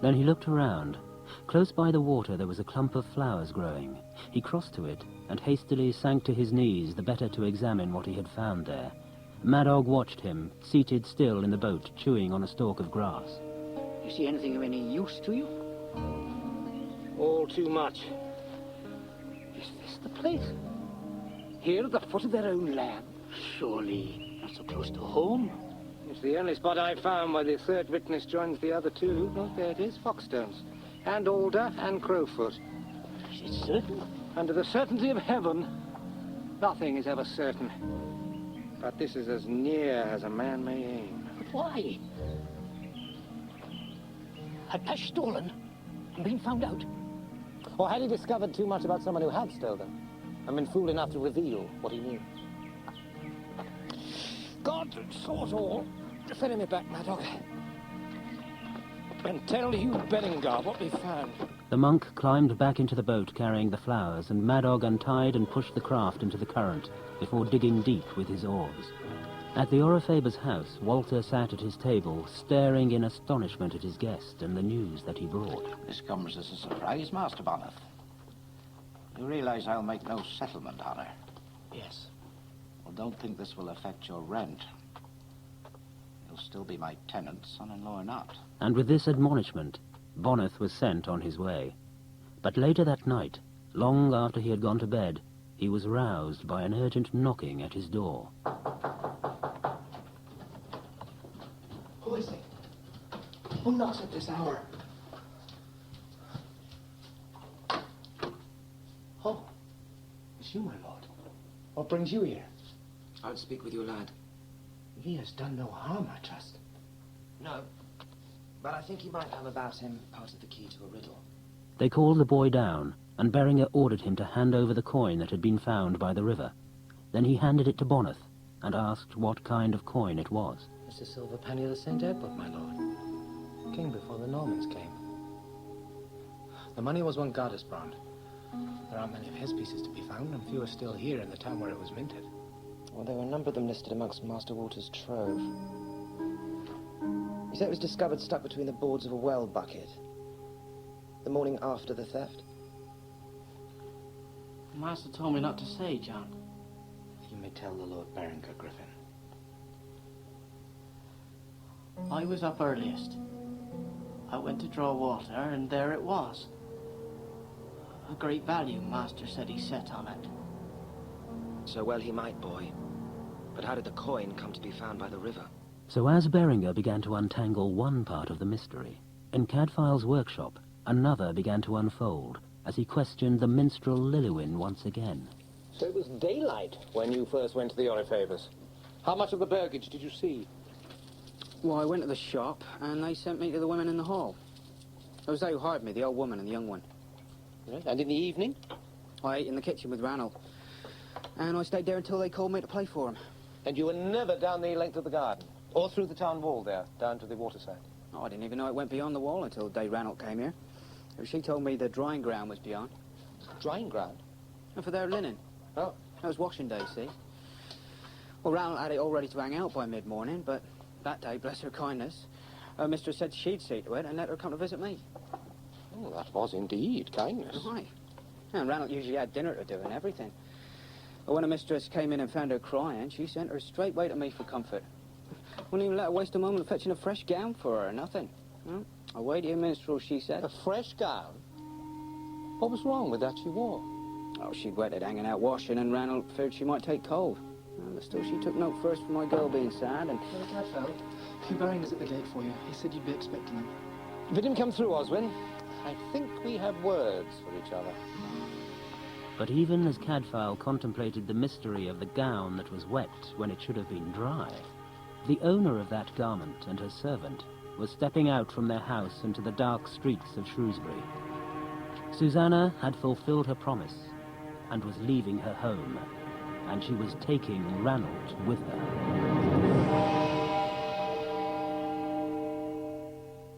Then he looked around. Close by the water there was a clump of flowers growing. He crossed to it and hastily sank to his knees, the better to examine what he had found there. Madog watched him, seated still in the boat, chewing on a stalk of grass. You see anything of any use to you? All too much. Is this the place? Here at the foot of their own land? Surely not so close to home. It's the only spot I found where the third witness joins the other two. Oh, there it is, Foxstones. And Alder and Crowfoot. Is it certain? Under the certainty of heaven, nothing is ever certain. But this is as near as a man may aim. But why? Had Pesh stolen and been found out? Or had he discovered too much about someone who had stolen and been fool enough to reveal what he knew? God saw it all. Ferry me back, Madog. And tell Hugh Berengar what we found. The monk climbed back into the boat carrying the flowers, and Madog untied and pushed the craft into the current before digging deep with his oars. At the Aurifaber's house, Walter sat at his table, staring in astonishment at his guest and the news that he brought. This comes as a surprise, Master Bonnet. You realize I'll make no settlement on her? Yes. Well, don't think this will affect your rent. You'll still be my tenant, son-in-law or not. And with this admonishment, Bonnet was sent on his way. But later that night, long after he had gone to bed, he was roused by an urgent knocking at his door. Who is it? Who knocks at this hour? Oh, it's you, my lord. What brings you here? I would speak with your lad. He has done no harm, I trust. No, but I think he might have about him part of the key to a riddle. They called the boy down, and Beringer ordered him to hand over the coin that had been found by the river. Then he handed it to Bonnet and asked what kind of coin it was. It's a silver penny of the St. Edward, my lord. King before the Normans came. The money was one goddess brand. There aren't many of his pieces to be found, and few are still here in the town where it was minted. Well, there were a number of them listed amongst Master Walter's trove. He said it was discovered stuck between the boards of a well bucket the morning after the theft. Master told me not to say, John. You may tell the Lord Berengar, Griffin. I was up earliest. I went to draw water, and there it was. A great value, Master said he set on it. So well he might, boy. But how did the coin come to be found by the river? So as Beringer began to untangle one part of the mystery, in Cadfael's workshop, another began to unfold as he questioned the minstrel Liliwin once again. So it was daylight when you first went to the Aurifabers. How much of the burgage did you see? Well, I went to the shop, and they sent me to the women in the hall. It was they who hired me, the old woman and the young one. Yes. And in the evening? I ate in the kitchen with Ranald. And I stayed there until they called me to play for them. And you were never down the length of the garden? Or through the town wall there, down to the waterside? Oh, I didn't even know it went beyond the wall until the day Ranald came here. She told me the drying ground was beyond. Drying ground? And for their linen. Oh. That was washing day, see? Well, Ranald had it all ready to hang out by mid-morning, but that day, bless her kindness, her mistress said she'd see to it and let her come to visit me. Oh, that was indeed kindness. Right. And Ranald usually had dinner to do and everything. But when her mistress came in and found her crying, she sent her straight way to me for comfort. Wouldn't even let her waste a moment fetching a fresh gown for her, nothing. Well, away to your minstrel, she said. A fresh gown? What was wrong with that she wore? Oh, she'd wetted hanging out washing, and Ranald feared she might take cold. But still, she took note first for my girl being sad, and... Brother Cadfael, Hugh Baring is at the gate for you. He said you'd be expecting him. Bid him come through, Oswin. I think we have words for each other. But even as Cadfael contemplated the mystery of the gown that was wet when it should have been dry, the owner of that garment and her servant were stepping out from their house into the dark streets of Shrewsbury. Susanna had fulfilled her promise and was leaving her home, and she was taking Ranald with her.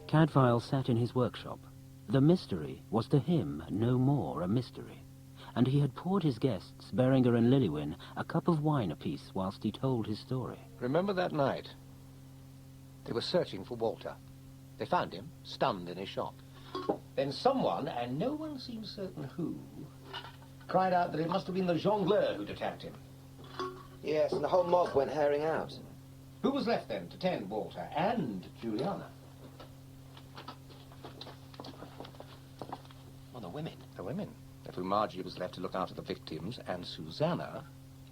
Cadfael sat in his workshop. The mystery was to him no more a mystery, and he had poured his guests, Beringer and Liliwin, a cup of wine apiece whilst he told his story. Remember that night? They were searching for Walter. They found him, stunned in his shop. Then someone, and no one seems certain who, cried out that it must have been the jongleur who'd attacked him. Yes, and the whole mob went herring out. Who was left then to tend Walter and Juliana? Well, the women. The women, of whom Marjorie was left to look after the victims, and Susanna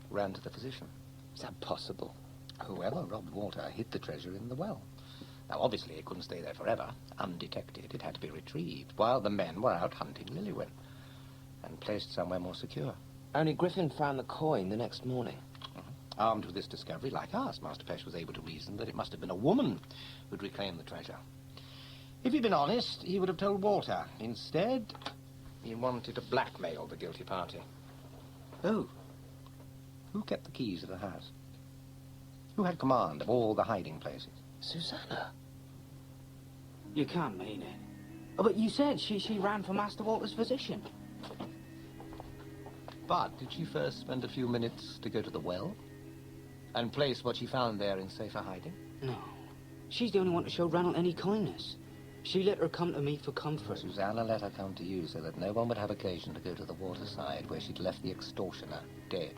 ran to the physician. Is that possible? Whoever robbed Walter hid the treasure in the well. Now, obviously, it couldn't stay there forever. Undetected, it had to be retrieved, while the men were out hunting Liliwin, and placed somewhere more secure. Only Griffin found the coin the next morning. Armed with this discovery, like us, Master Pesh was able to reason that it must have been a woman who'd reclaimed the treasure. If he'd been honest, he would have told Walter. Instead, he wanted to blackmail the guilty party. Who? Who kept the keys of the house? Who had command of all the hiding places? Susanna. You can't mean it. Oh, but you said she ran for Master Walter's physician. But did she first spend a few minutes to go to the well? And place what she found there in safer hiding? No. She's the only one to show Ranald any kindness. She let her come to me for comfort. Susanna let her come to you so that no one would have occasion to go to the waterside where she'd left the extortioner dead.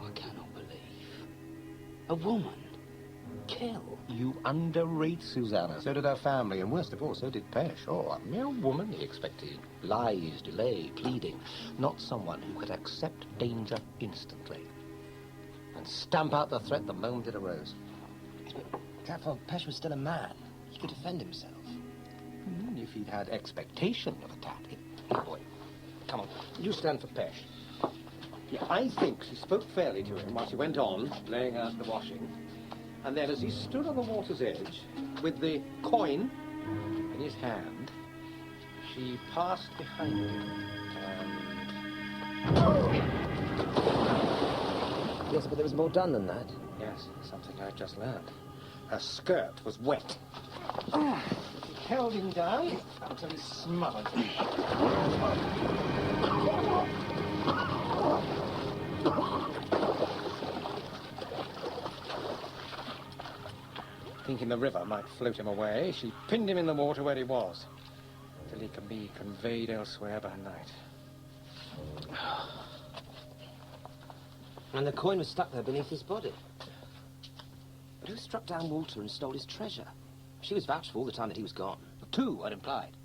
I cannot believe. A woman. Kill. You underrate Susanna. So did her family, and worst of all, so did Pesh. Oh, a mere woman, he expected. Lies, delay, pleading. Not someone who could accept danger instantly and stamp out the threat the moment it arose. Cadfael, Pesh was still a man. He could defend himself. If he'd had expectation of attack. Here, boy, come on. You stand for Pesh. Yeah, I think she spoke fairly to him while she went on, laying out the washing. And then as he stood on the water's edge, with the coin in his hand, she passed behind him and... Yes, but there was more done than that. Yes, something I've just learned. Her skirt was wet. She held him down until he smothered. Thinking the river might float him away, she pinned him in the water where he was, till he can be conveyed elsewhere by night. And the coin was stuck there beneath his body. But who struck down Walter and stole his treasure? She was vouched for all the time that he was gone. Two are implied.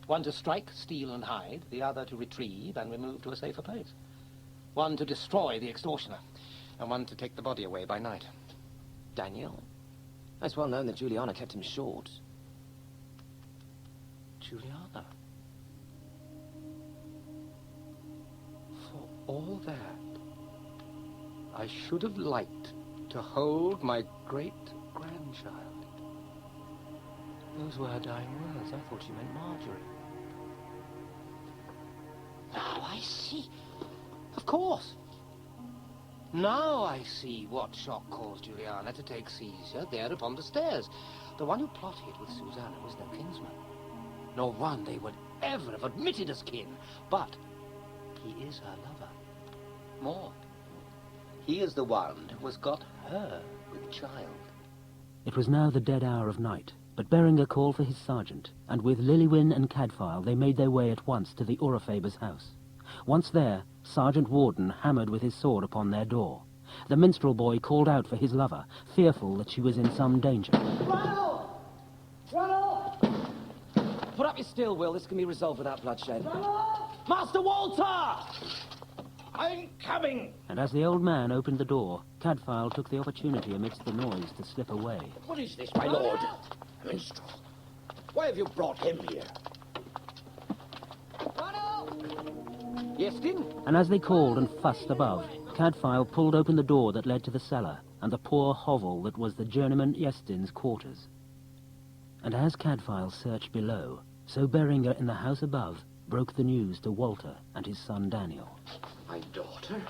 One to strike, steal, and hide. The other to retrieve and remove to a safer place. One to destroy the extortioner. And one to take the body away by night. Daniel? It's well known that Juliana kept him short. Juliana? For all that, I should have liked to hold my great-grandchild. Those were her dying words. I thought she meant Marjorie. Now I see. Of course. Now I see what shock caused Juliana to take Caesar there upon the stairs. The one who plotted with Susanna was no kinsman, nor one they would ever have admitted as kin. But he is her lover. More, He is the one who has got her with child. It was now the dead hour of night, but Berenger called for his sergeant, and with Liliwin and Cadfael they made their way at once to the Aurifaber's house. Once there, Sergeant Warden hammered with his sword upon their door. The minstrel boy called out for his lover, fearful that she was in some danger. Ronald! Ronald! Put up your steel, Will. This can be resolved without bloodshed. Ronald! Master Walter! I'm coming! And as the old man opened the door, Cadfael took the opportunity amidst the noise to slip away. What is this, my lord? A minstrel. Why have you brought him here? Yestin? And as they called and fussed above, Cadfael pulled open the door that led to the cellar and the poor hovel that was the journeyman Yestin's quarters. And as Cadfael searched below, so Berenger in the house above broke the news to Walter and his son Daniel. My daughter?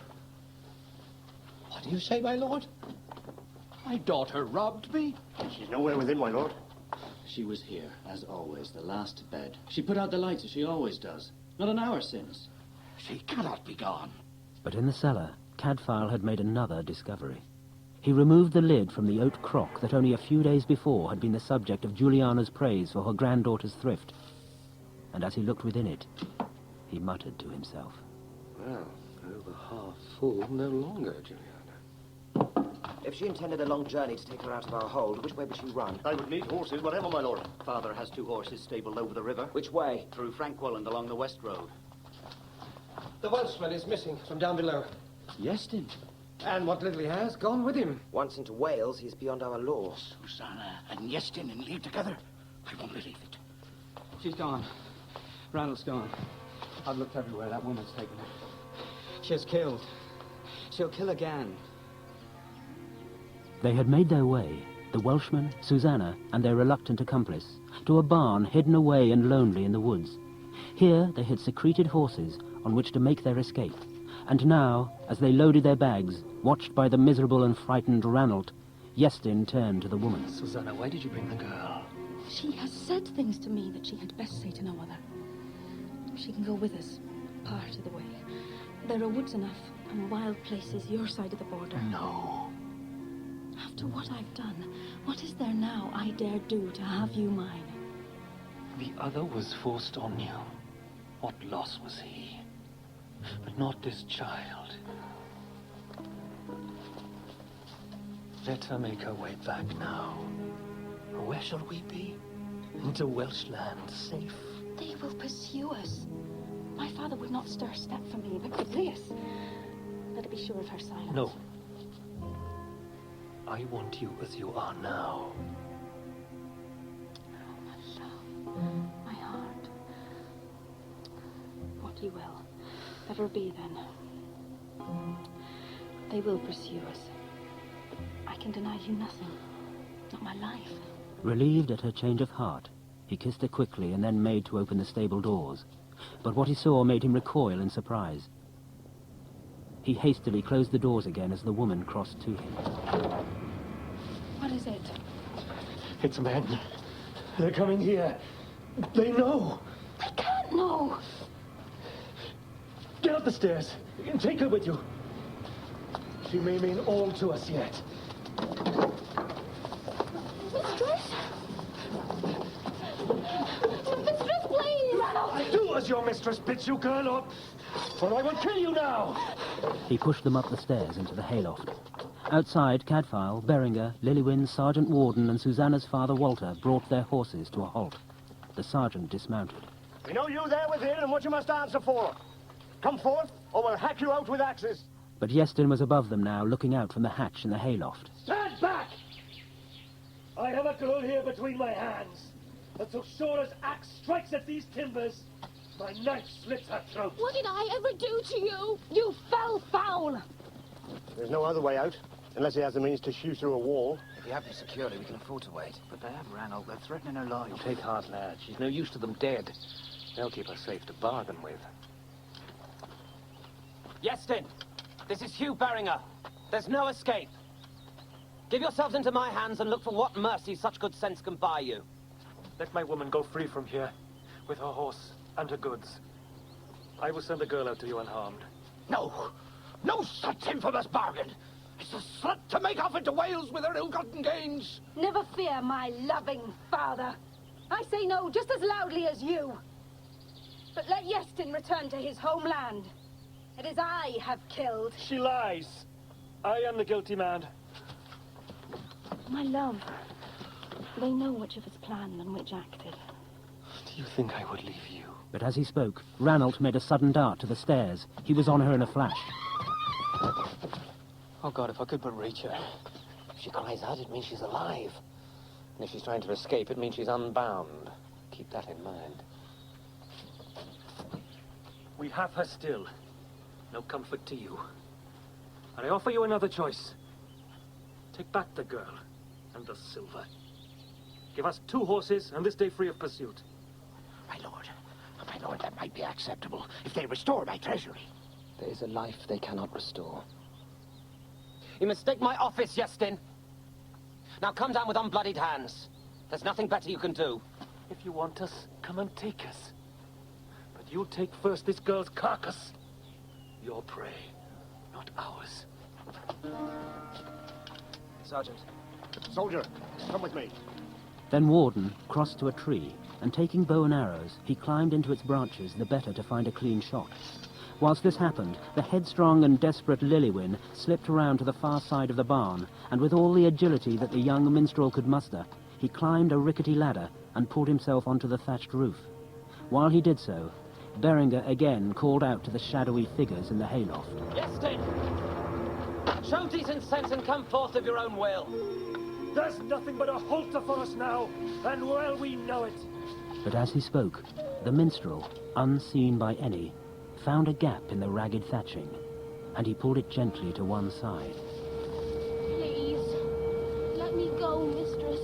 What do you say, my lord? My daughter robbed me? She's nowhere within, my lord. She was here, as always, the last bed. She put out the lights as she always does. Not an hour since. She cannot be gone. But in the cellar, Cadfael had made another discovery. He removed the lid from the oak crock that only a few days before had been the subject of Juliana's praise for her granddaughter's thrift. And as he looked within it, he muttered to himself. Well, over half full no longer, Juliana. If she intended a long journey to take her out of our hold, which way would she run? I would need horses, whatever, my lord. Father has 2 horses stabled over the river. Which way? Through Frankwell and along the west road. The Welshman is missing from down below. Yestin. And what little he has, gone with him. Once into Wales, he is beyond our law. Susanna and Yestin in league together? I won't believe it. She's gone. Ranald's gone. I've looked everywhere. That woman's taken her. She has killed. She'll kill again. They had made their way, the Welshman, Susanna, and their reluctant accomplice, to a barn hidden away and lonely in the woods. Here they had secreted horses on which to make their escape, and now, as they loaded their bags, watched by the miserable and frightened Ranald, Yestin turned to the woman. Susanna, why did you bring the girl? She has said things to me that she had best say to no other. She can go with us, part of the way. There are woods enough and wild places your side of the border. No. After what I've done, what is there now I dare do to have you mine? The other was forced on you. What loss was he? But not this child. Let her make her way back now. Where shall we be? Into Welsh land, safe. They will pursue us. My father would not stir a step for me, but for this, let it be sure of her silence. No. I want you as you are now. Oh, my love, my heart. What you will. Ever be then. They will pursue us. I can deny you nothing. Not my life. Relieved at her change of heart, he kissed her quickly and then made to open the stable doors. But what he saw made him recoil in surprise. He hastily closed the doors again as the woman crossed to him. What is it? It's men. They're coming here. They know. They can't know. Get up the stairs and take her with you. She may mean all to us yet. Mistress? Mistress, please! Do as your mistress bids you, girl, or I will kill you now! He pushed them up the stairs into the hayloft. Outside, Cadfael, Berenger, Liliwin, Sergeant Warden, and Susanna's father Walter brought their horses to a halt. The sergeant dismounted. We know you there within and what you must answer for. Come forth, or we'll hack you out with axes. But Yestin was above them now, looking out from the hatch in the hayloft. Stand back! I have a girl here between my hands, and so sure as axe strikes at these timbers, my knife slits her throat. What did I ever do to you? You fell foul! There's no other way out, unless he has the means to shoot through a wall. If you have me securely, we can afford to wait. But they have Ranald. They're threatening her life. Take heart, lad. She's no use to them dead. They'll keep her safe to bargain with. Yestin, this is Hugh Berenger. There's no escape. Give yourselves into my hands and look for what mercy such good sense can buy you. Let my woman go free from here, with her horse and her goods. I will send the girl out to you unharmed. No, No such infamous bargain! It's a slut to make off into Wales with her ill-gotten gains! Never fear, my loving father. I say no just as loudly as you. But let Iestyn return to his homeland. It is I have killed. She lies. I am the guilty man. My love, they know which of us planned and which acted. Do you think I would leave you? But as he spoke, Ranald made a sudden dart to the stairs. He was on her in a flash. Oh, God, if I could but reach her. If she cries out, it means she's alive. And if she's trying to escape, it means she's unbound. Keep that in mind. We have her still. No comfort to you. And I offer you another choice. Take back the girl and the silver. Give us 2 horses and this day free of pursuit. My lord, that might be acceptable if they restore my treasury. There is a life they cannot restore. You mistake my office, Iestyn. Now come down with unbloodied hands. There's nothing better you can do. If you want us, come and take us. But you'll take first this girl's carcass. Your prey, not ours. Sergeant. Soldier, come with me. Then Warden crossed to a tree, and taking bow and arrows, he climbed into its branches the better to find a clean shot. Whilst this happened, the headstrong and desperate Liliwin slipped around to the far side of the barn, and with all the agility that the young minstrel could muster, he climbed a rickety ladder and pulled himself onto the thatched roof. While he did so, Berengar again called out to the shadowy figures in the hayloft. Iestyn! Show decent sense and come forth of your own will. There's nothing but a halter for us now, and well we know it. But as he spoke, the minstrel, unseen by any, found a gap in the ragged thatching, and he pulled it gently to one side. Please, let me go, mistress.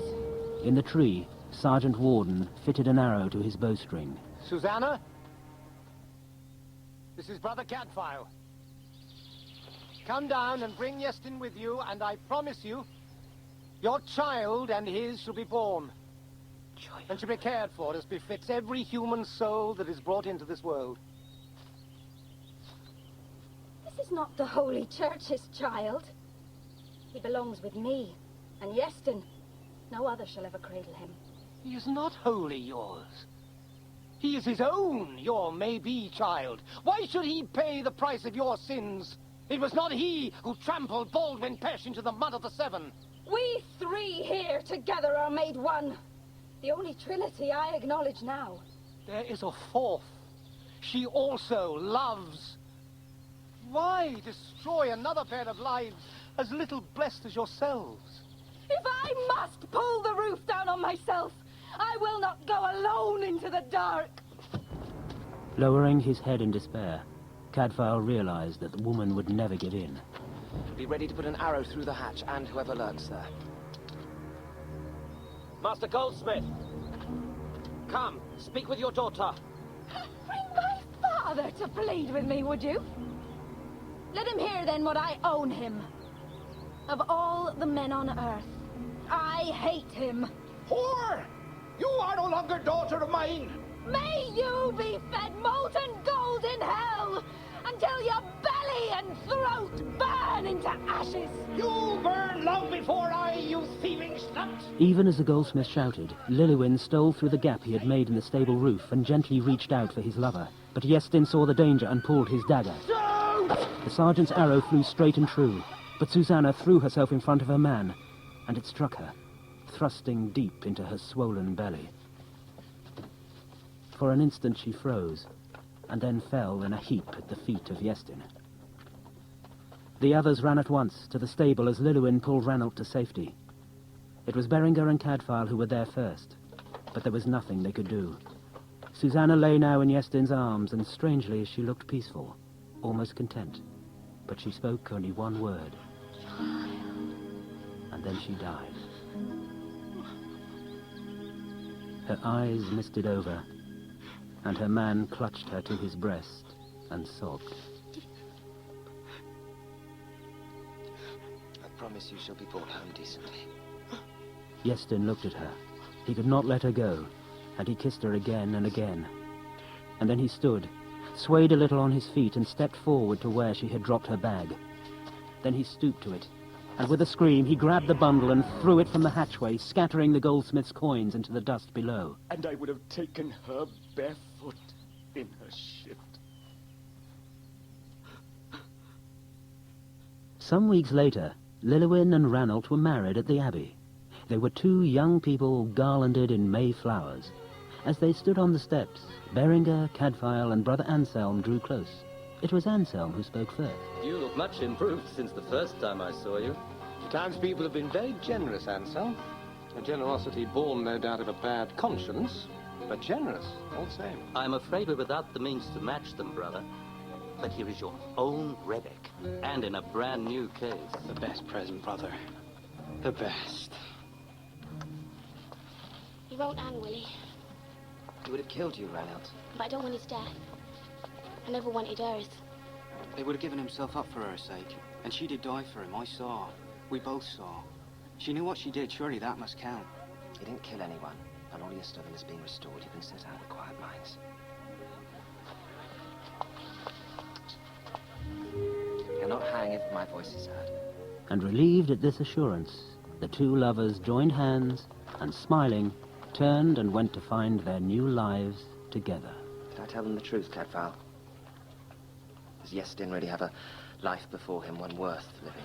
In the tree, Sergeant Warden fitted an arrow to his bowstring. Susanna? This is Brother Cadfael. Come down and bring Iestyn with you, and I promise you, your child and his shall be born. And shall be cared for as befits every human soul that is brought into this world. This is not the Holy Church's child. He belongs with me, and Iestyn. No other shall ever cradle him. He is not wholly yours. He is his own, your may-be child. Why should he pay the price of your sins? It was not he who trampled Baldwin Pesh into the mud of the Severn. We 3 here together are made one. The only trinity I acknowledge now. There is a 4th. She also loves. Why destroy another pair of lives as little blessed as yourselves? If I must pull the roof down on myself, I will not go alone into the dark. Lowering his head in despair, Cadfael realized that the woman would never give in. Be ready to put an arrow through the hatch and whoever lurks there. Master Goldsmith! Come, speak with your daughter. Bring my father to plead with me, would you? Let him hear then what I own him. Of all the men on earth, I hate him. Whore! You are no longer daughter of mine! May you be fed molten gold in hell, until your belly and throat burn into ashes! You burn long before I, you thieving slut! Even as the goldsmith shouted, Liliwin stole through the gap he had made in the stable roof and gently reached out for his lover. But Iestyn saw the danger and pulled his dagger. The sergeant's arrow flew straight and true, but Susanna threw herself in front of her man, and it struck her, thrusting deep into her swollen belly. For an instant she froze, and then fell in a heap at the feet of Iestyn. The others ran at once to the stable as Liliwin pulled Ranald to safety. It was Berengar and Cadfael who were there first, but there was nothing they could do. Susanna lay now in Iestyn's arms, and strangely she looked peaceful, almost content, but she spoke only one word. And then she died. Her eyes misted over, and her man clutched her to his breast and sobbed. I promise you she'll be brought home decently. Iestyn looked at her. He could not let her go, and he kissed her again and again. And then he stood, swayed a little on his feet and stepped forward to where she had dropped her bag. Then he stooped to it, and with a scream he grabbed the bundle and threw it from the hatchway, scattering the goldsmith's coins into the dust below. And I would have taken her barefoot in her shift. Some weeks later, Liliwin and Ranald were married at the Abbey. They were two young people garlanded in May flowers. As they stood on the steps, Berenger, Cadfael, and Brother Anselm drew close. It was Anselm who spoke first. You look much improved since the first time I saw you. The townspeople have been very generous, Anselm. A generosity born, no doubt, of a bad conscience, but generous, all the same. I'm afraid we're without the means to match them, brother. But here is your own relic, and in a brand new case. The best present, brother. The best. He won't hang, will he? He would have killed you, Ranald. But I don't want his death. I never wanted hers. He would have given himself up for her sake. And she did die for him, I saw. We both saw. She knew what she did, surely that must count. He didn't kill anyone, and all your stubborn is being restored. You can set out with quiet minds. He'll not hang if my voice is heard. And relieved at this assurance, the two lovers joined hands and, smiling, turned and went to find their new lives together. Did I tell them the truth, Cadfael? Does Iestyn really have a life before him, one worth living?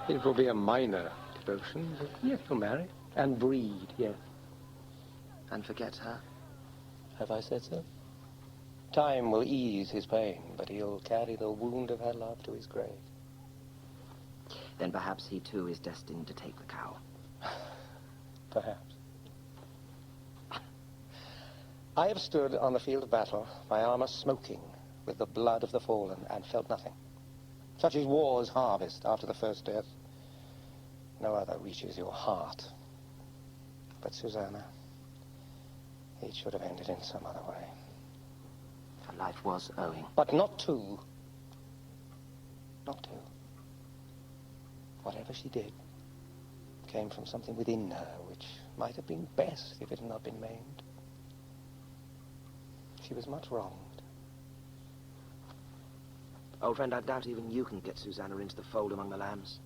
It will be a minor devotion, but yes, he'll marry. And breed, yes. And forget her? Have I said so? Time will ease his pain, but he'll carry the wound of her love to his grave. Then perhaps he too is destined to take the cowl. Perhaps. I have stood on the field of battle, my armor smoking with the blood of the fallen, and felt nothing. Such is war's harvest after the first death. No other reaches your heart. But Susanna, it should have ended in some other way. Her life was owing. But not to. Not to. Whatever she did came from something within her which might have been best if it had not been maimed. She was much wronged. Old friend, I doubt even you can get Susanna into the fold among the lambs.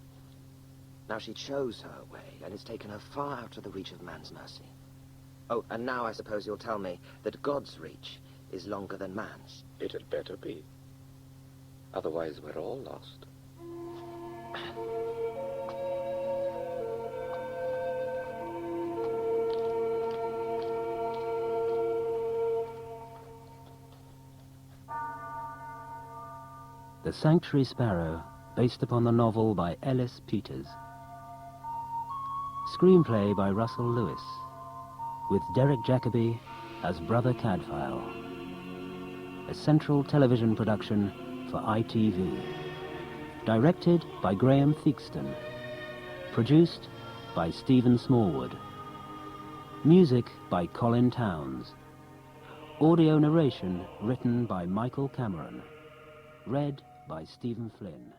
Now she chose her way, and it's taken her far out of the reach of man's mercy. Oh, and now I suppose you'll tell me that God's reach is longer than man's. It had better be. Otherwise, we're all lost. The Sanctuary Sparrow, based upon the novel by Ellis Peters. Screenplay by Russell Lewis, with Derek Jacobi as Brother Cadfael. A central television production for ITV. Directed by Graham Theakston. Produced by Stephen Smallwood. Music by Colin Towns. Audio narration written by Michael Cameron. Read by Stephen Flynn.